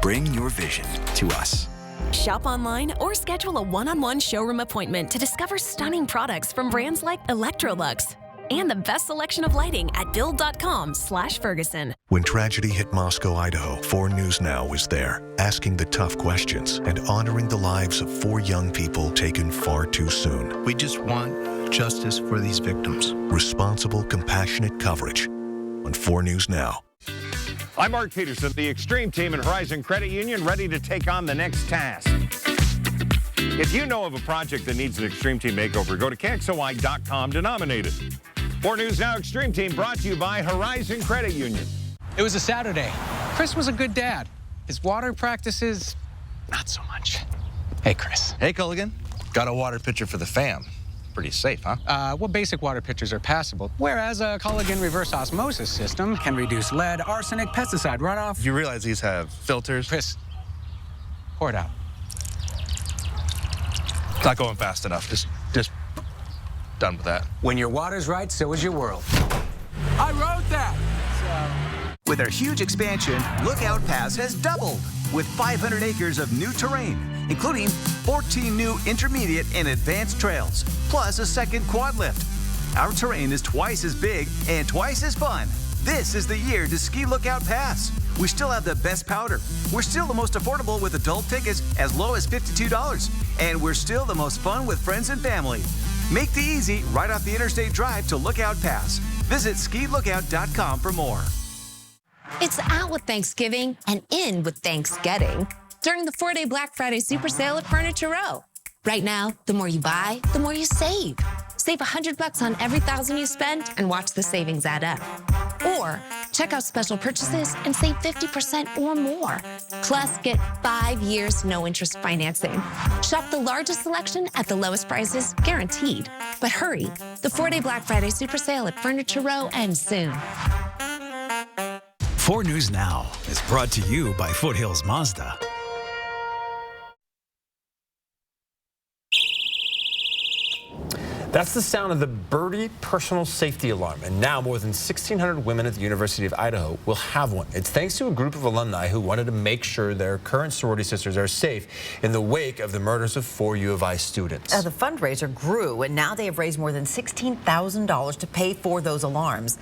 Bring your vision to us. Shop online or schedule a one-on-one showroom appointment to discover stunning products from brands like Electrolux and the best selection of lighting at build.com/Ferguson. When tragedy hit Moscow, Idaho, 4 News Now was there, asking the tough questions and honoring the lives of 4 young people taken far too soon. We just want justice for these victims. Responsible, compassionate coverage on 4 News Now. I'm Mark Peterson, the Extreme Team and Horizon Credit Union, ready to take on the next task. If you know of a project that needs an Extreme Team makeover, go to KXOY.com to nominate it. 4 News Now Extreme Team brought to you by Horizon Credit Union. It was a Saturday. Chris was a good dad. His water practices, not so much. Hey, Chris. Hey, Culligan. Got a water pitcher for the fam. Pretty safe, huh? Well, basic water pitchers are passable, whereas a Culligan reverse osmosis system can reduce lead, arsenic, pesticide runoff. You realize these have filters? Chris, pour it out. It's not going fast enough. Just done with that. When your water's right, so is your world. I wrote that! With our huge expansion, Lookout Pass has doubled with 500 acres of new terrain, including 14 new intermediate and advanced trails, plus a second quad lift. Our terrain is twice as big and twice as fun. This is the year to Ski Lookout Pass. We still have the best powder. We're still the most affordable with adult tickets as low as $52. And we're still the most fun with friends and family. Make the easy right off the Interstate Drive to Lookout Pass. Visit skilookout.com for more. It's out with Thanksgiving and in with Thanksgetting during the 4-day Black Friday Super Sale at Furniture Row. Right now, the more you buy, the more you save. Save $100 on every $1,000 you spend and watch the savings add up. Or check out special purchases and save 50% or more. Plus, get 5 years no-interest financing. Shop the largest selection at the lowest prices, guaranteed. But hurry, the 4-day Black Friday Super Sale at Furniture Row ends soon. 4 News Now is brought to you by Foothills Mazda. That's the sound of the Birdie personal safety alarm. And now more than 1,600 women at the University of Idaho will have one. It's thanks to a group of alumni who wanted to make sure their current sorority sisters are safe in the wake of the murders of 4 U of I students. The fundraiser grew, and now they have raised more than $16,000 to pay for those alarms.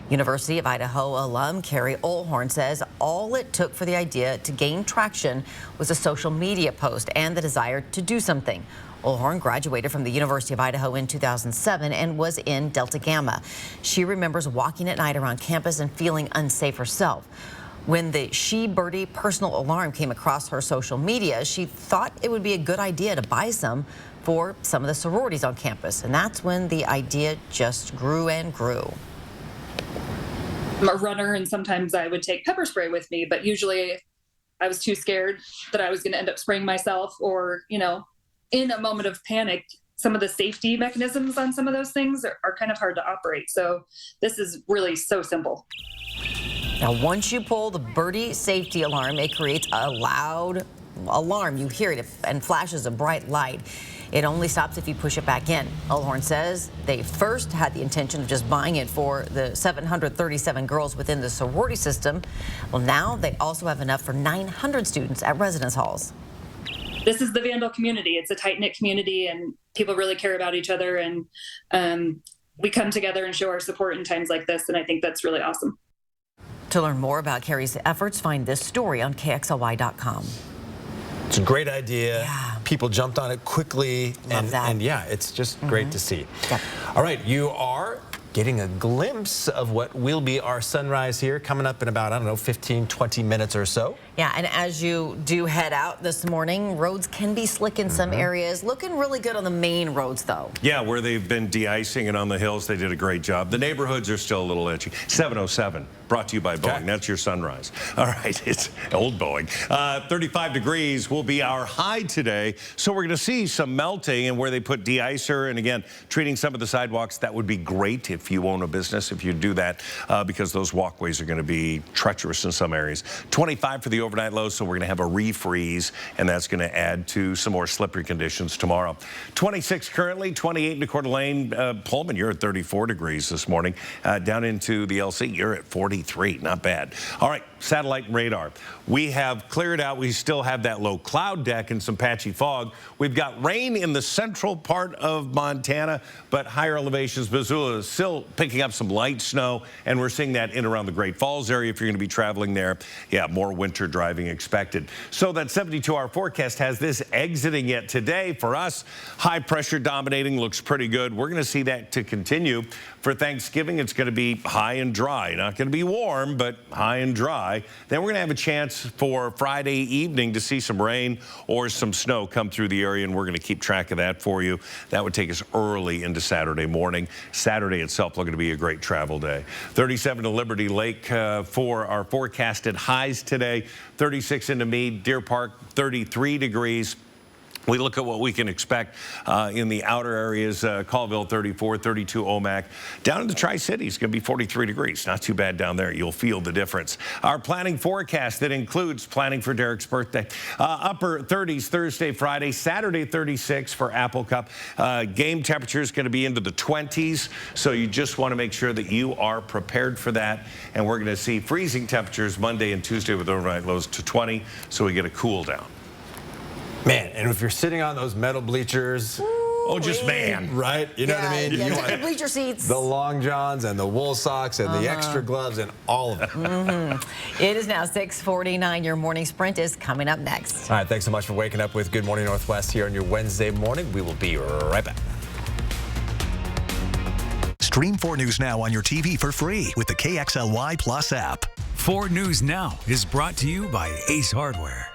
University of Idaho alum Carrie Olhorn says all it took for the idea to gain traction was a social media post and the desire to do something. Olhorn graduated from the University of Idaho in 2007 and was in Delta Gamma. She remembers walking at night around campus and feeling unsafe herself. When the She Birdie personal alarm came across her social media, she thought it would be a good idea to buy some for some of the sororities on campus. And that's when the idea just grew and grew. I'm a runner, and sometimes I would take pepper spray with me, but usually I was too scared that I was going to end up spraying myself, or, you know, in a moment of panic, some of the safety mechanisms on some of those things are kind of hard to operate. So this is really so simple. Now, once you pull the Birdie safety alarm, it creates a loud alarm. You hear it and flashes a bright light. It only stops if you push it back in. Olhorn says they first had the intention of just buying it for the 737 girls within the sorority system. Well, now they also have enough for 900 students at residence halls. This is the Vandal community. It's a tight-knit community, and people really care about each other, and we come together and show our support in times like this, and I think that's really awesome. To learn more about Carrie's efforts, find this story on KXLY.com. It's a great idea. Yeah. People jumped on it quickly. And yeah, it's just great to see. Yep. All right, you are getting a glimpse of what will be our sunrise here coming up in about, I don't know, 15, 20 minutes or so. Yeah, and as you do head out this morning, roads can be slick in some areas. Looking really good on the main roads, though. Yeah, where they've been de-icing and on the hills, they did a great job. The neighborhoods are still a little itchy. 707, brought to you by Boeing. That's your sunrise. All right, it's old Boeing. 35 degrees will be our high today. So we're going to see some melting, and where they put de-icer and, again, treating some of the sidewalks, that would be great if you own a business, if you do that, because those walkways are going to be treacherous in some areas. 25 for the overnight low, so we're going to have a refreeze, and that's going to add to some more slippery conditions tomorrow. 26 currently, 28 in the Coeur d'Alene. Pullman, you're at 34 degrees this morning. Down into the LC, you're at 43. Not bad. All right, satellite and radar. We have cleared out. We still have that low cloud deck and some patchy fog. We've got rain in the central part of Montana, but higher elevations, Missoula is still picking up some light snow, and we're seeing that in around the Great Falls area if you're going to be traveling there. Yeah, more winter driving expected. So that 72-hour forecast has this exiting yet today. For us, high pressure dominating, looks pretty good. We're going to see that to continue. For Thanksgiving, it's going to be high and dry. Not going to be warm, but high and dry. Then we're going to have a chance for Friday evening to see some rain or some snow come through the area, and we're going to keep track of that for you. That would take us early into Saturday morning. Saturday itself looking to be a great travel day. 37 to Liberty Lake for our forecasted highs today. 36 into Meade, Deer Park, 33 degrees. We look at what we can expect in the outer areas, Colville 34, 32 Omak. Down in the Tri-Cities, going to be 43 degrees. Not too bad down there. You'll feel the difference. Our planning forecast that includes planning for Derek's birthday. Upper 30s Thursday, Friday, Saturday 36 for Apple Cup. Game temperature is going to be into the 20s, so you just want to make sure that you are prepared for that. And we're going to see freezing temperatures Monday and Tuesday with overnight lows to 20, so we get a cool down. Man, and if you're sitting on those metal bleachers, Oh, just man. Right? You know what I mean? Yeah, You take the want bleacher seats. the long johns and the wool socks and the extra gloves and all of it. It is now 6:49. Your morning sprint is coming up next. All right, thanks so much for waking up with Good Morning Northwest here on your Wednesday morning. We will be right back. Stream 4 News Now on your TV for free with the KXLY Plus app. 4 News Now is brought to you by Ace Hardware.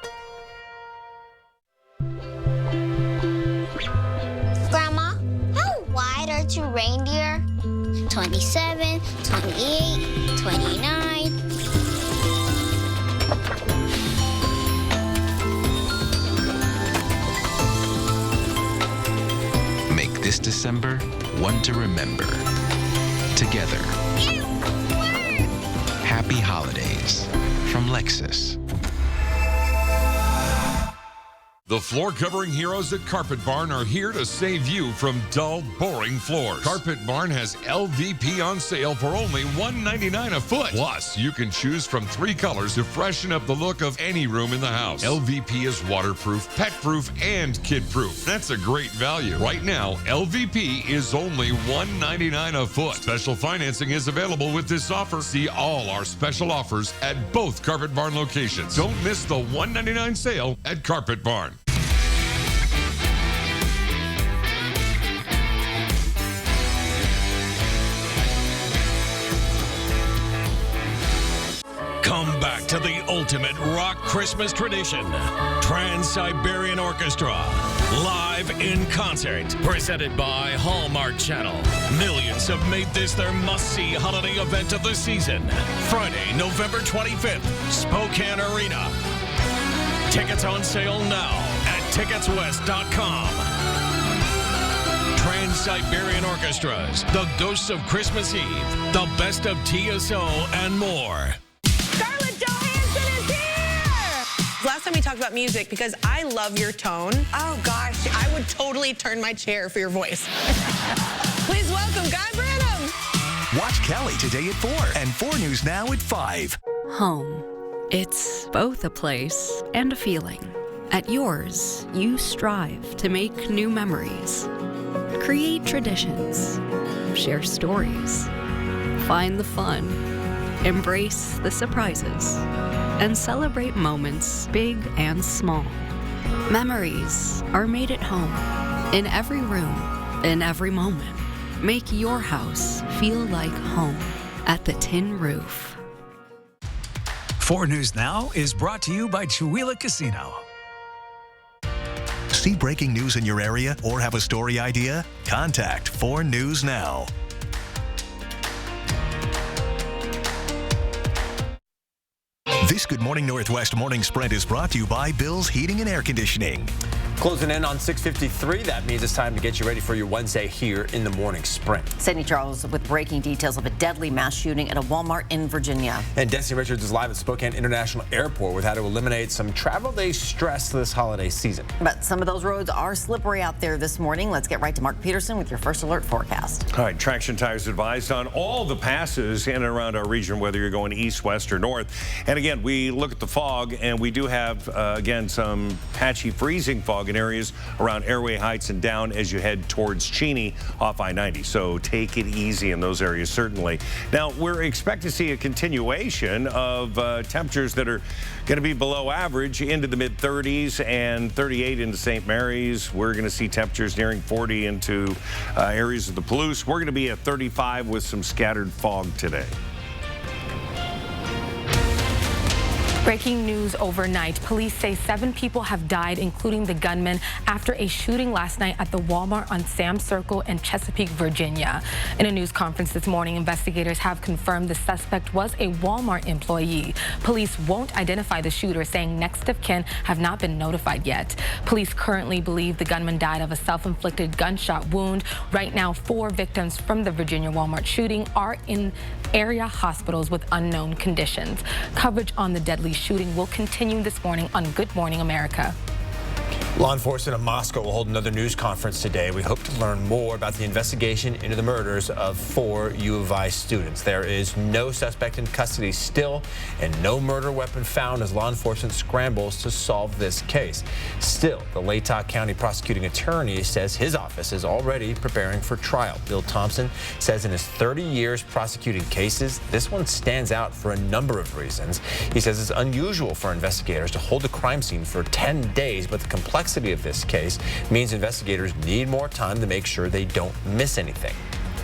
Grandma, how wide are 2 reindeer? 27, 28, 29. Make this December one to remember. Together. Happy holidays from Lexus. The floor covering heroes at Carpet Barn are here to save you from dull, boring floors. Carpet Barn has LVP on sale for only $1.99 a foot. Plus, you can choose from 3 colors to freshen up the look of any room in the house. LVP is waterproof, pet-proof, and kid-proof. That's a great value. Right now, LVP is only $1.99 a foot. Special financing is available with this offer. See all our special offers at both Carpet Barn locations. Don't miss the $1.99 sale at Carpet Barn. Come back to the ultimate rock Christmas tradition. Trans-Siberian Orchestra, live in concert, presented by Hallmark Channel. Millions have made this their must-see holiday event of the season. Friday, November 25th, Spokane Arena. Tickets on sale now at ticketswest.com. Trans-Siberian Orchestras, The Ghosts of Christmas Eve, The Best of TSO, and more. Last time we talked about music, because I love your tone. Oh gosh, I would totally turn my chair for your voice. Please welcome Guy Branum. Watch Kelly today at 4 and 4 News Now at 5. Home. It's both a place and a feeling. At yours, you strive to make new memories, create traditions, share stories, find the fun, embrace the surprises, and celebrate moments big and small. Memories are made at home, in every room, in every moment. Make your house feel like home at the Tin Roof. 4 News Now is brought to you by Chihuahua Casino. See breaking news in your area or have a story idea? Contact 4 News Now. This Good Morning Northwest morning sprint is brought to you by Bill's Heating and Air Conditioning. Closing in on 6:53. That means it's time to get you ready for your Wednesday here in the morning sprint. Sydney Charles with breaking details of a deadly mass shooting at a Walmart in Virginia. And Destiny Richards is live at Spokane International Airport with how to eliminate some travel day stress this holiday season. But some of those roads are slippery out there this morning. Let's get right to Mark Peterson with your first alert forecast. All right, Traction Tires advised on all the passes in and around our region, whether you're going east, west, or north. And again, we look at the fog, and we do have, again, some patchy freezing fog in areas around Airway Heights and down as you head towards Cheney off I-90. So take it easy in those areas, certainly. Now, we're expecting to see a continuation of temperatures that are going to be below average into the mid-30s and 38 into St. Mary's. We're going to see temperatures nearing 40 into areas of the Palouse. We're going to be at 35 with some scattered fog today. Breaking news overnight. Police say 7 people have died, including the gunman, after a shooting last night at the Walmart on Sam Circle in Chesapeake, Virginia. In a news conference this morning, investigators have confirmed the suspect was a Walmart employee. Police won't identify the shooter, saying next of kin have not been notified yet. Police currently believe the gunman died of a self-inflicted gunshot wound. Right now, 4 victims from the Virginia Walmart shooting are in area hospitals with unknown conditions. Coverage on the deadly shooting will continue this morning on Good Morning America. Law enforcement in Moscow will hold another news conference today. We hope to learn more about the investigation into the murders of 4 U of I students. There is no suspect in custody still and no murder weapon found as law enforcement scrambles to solve this case. Still, the Latah County prosecuting attorney says his office is already preparing for trial. Bill Thompson says in his 30 years prosecuting cases, this one stands out for a number of reasons. He says it's unusual for investigators to hold a crime scene for 10 days, but the complexity of this case means investigators need more time to make sure they don't miss anything.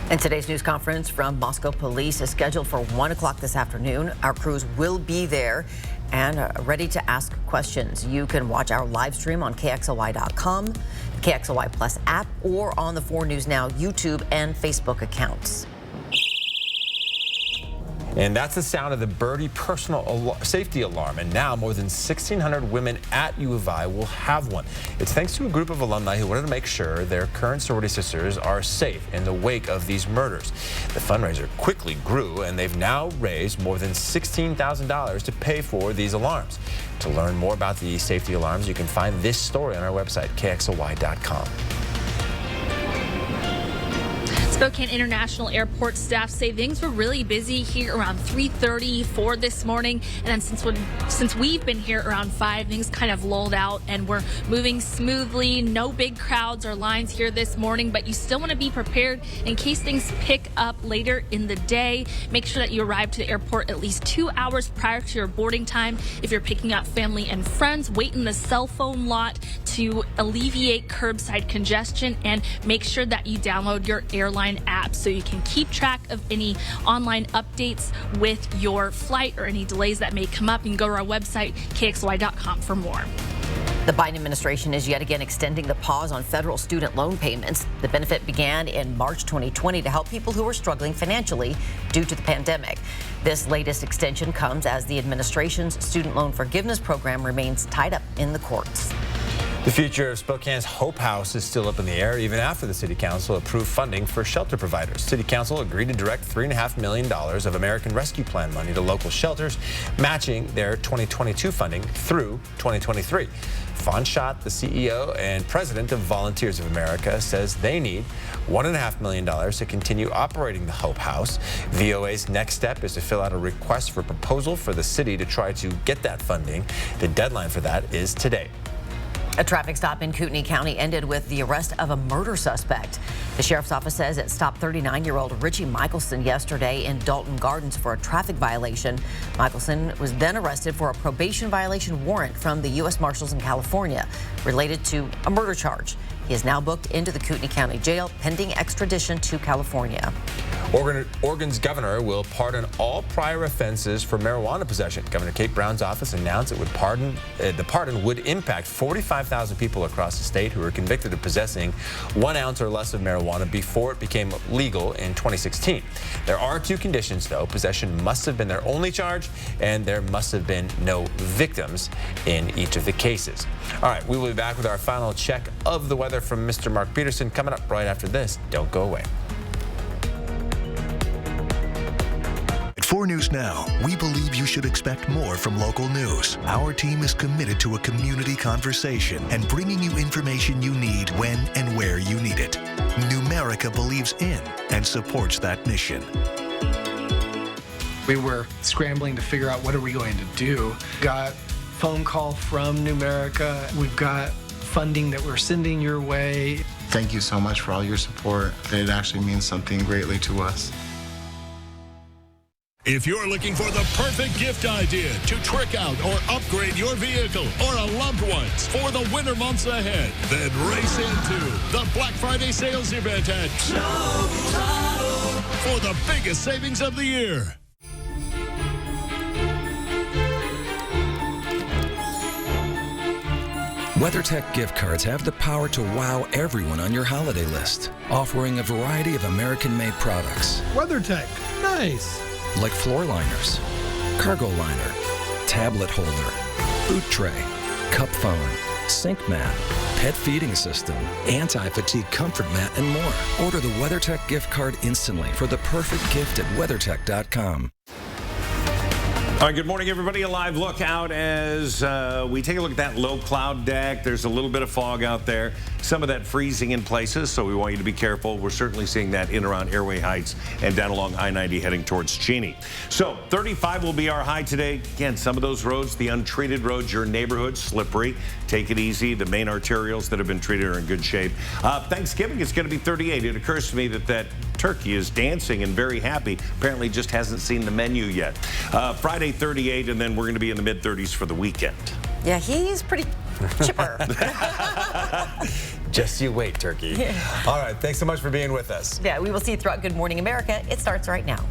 And today's news conference from Moscow Police is scheduled for 1 o'clock this afternoon. Our crews will be there and ready to ask questions. You can watch our live stream on KXLY.com, the KXLY Plus app, or on the 4 News Now YouTube and Facebook accounts. And that's the sound of the Birdie personal safety alarm. And now more than 1,600 women at U of I will have one. It's thanks to a group of alumni who wanted to make sure their current sorority sisters are safe in the wake of these murders. The fundraiser quickly grew, and they've now raised more than $16,000 to pay for these alarms. To learn more about the safety alarms, you can find this story on our website, KXLY.com. Spokane International Airport staff say things were really busy here around 3:34 this morning, and then since we've been here around 5, things kind of lulled out and we're moving smoothly. No big crowds or lines here this morning, but you still want to be prepared in case things pick up later in the day. Make sure that you arrive to the airport at least 2 hours prior to your boarding time. If you're picking up family and friends, wait in the cell phone lot to alleviate curbside congestion, and make sure that you download your airline app so you can keep track of any online updates with your flight or any delays that may come up. You can go to our website, KXLY.com, for more. The Biden administration is yet again extending the pause on federal student loan payments. The benefit began in March 2020 to help people who are struggling financially due to the pandemic. This latest extension comes as the administration's student loan forgiveness program remains tied up in the courts. The future of Spokane's Hope House is still up in the air, even after the City Council approved funding for shelter providers. City Council agreed to direct $3.5 million of American Rescue Plan money to local shelters, matching their 2022 funding through 2023. Fawn Schott, the CEO and president of Volunteers of America, says they need $1.5 million to continue operating the Hope House. VOA's next step is to fill out a request for proposal for the city to try to get that funding. The deadline for that is today. A traffic stop in Kootenai County ended with the arrest of a murder suspect. The sheriff's office says it stopped 39-year-old Richie Michelson yesterday in Dalton Gardens for a traffic violation. Michelson was then arrested for a probation violation warrant from the U.S. Marshals in California related to a murder charge. He is now booked into the Kootenai County Jail pending extradition to California. Oregon's governor will pardon all prior offenses for marijuana possession. Governor Kate Brown's office announced the pardon would impact 45,000 people across the state who were convicted of possessing 1 ounce or less of marijuana before it became legal in 2016. There are 2 conditions, though. Possession must have been their only charge, and there must have been no victims in each of the cases. All right, we will be back with our final check of the weather from Mr. Mark Peterson coming up right after this. Don't go away. At 4 News Now, we believe you should expect more from local news. Our team is committed to a community conversation and bringing you information you need when and where you need it. Numerica believes in and supports that mission. We were scrambling to figure out what are we going to do. Got phone call from Numerica. We've got funding that we're sending your way. Thank you so much for all your support. It actually means something greatly to us. If you're looking for the perfect gift idea to trick out or upgrade your vehicle or a loved one's for the winter months ahead, then race into the Black Friday sales event at for the biggest savings of the year. WeatherTech gift cards have the power to wow everyone on your holiday list, offering a variety of American-made products. WeatherTech, nice. Like floor liners, cargo liner, tablet holder, boot tray, cup phone, sink mat, pet feeding system, anti-fatigue comfort mat, and more. Order the WeatherTech gift card instantly for the perfect gift at WeatherTech.com. All right, good morning, everybody. A live look out as we take a look at that low cloud deck. There's a little bit of fog out there, some of that freezing in places, so we want you to be careful. We're certainly seeing that in around Airway Heights and down along I-90 heading towards Cheney. So 35 will be our high today. Again, some of those roads, the untreated roads, your neighborhood, slippery. Take it easy. The main arterials that have been treated are in good shape. Thanksgiving is going to be 38. It occurs to me that turkey is dancing and very happy. Apparently just hasn't seen the menu yet. Friday, 38, and then we're going to be in the mid-30s for the weekend. Yeah, he's pretty chipper. Just you wait, turkey. Yeah. All right, thanks so much for being with us. Yeah, we will see you throughout Good Morning America. It starts right now.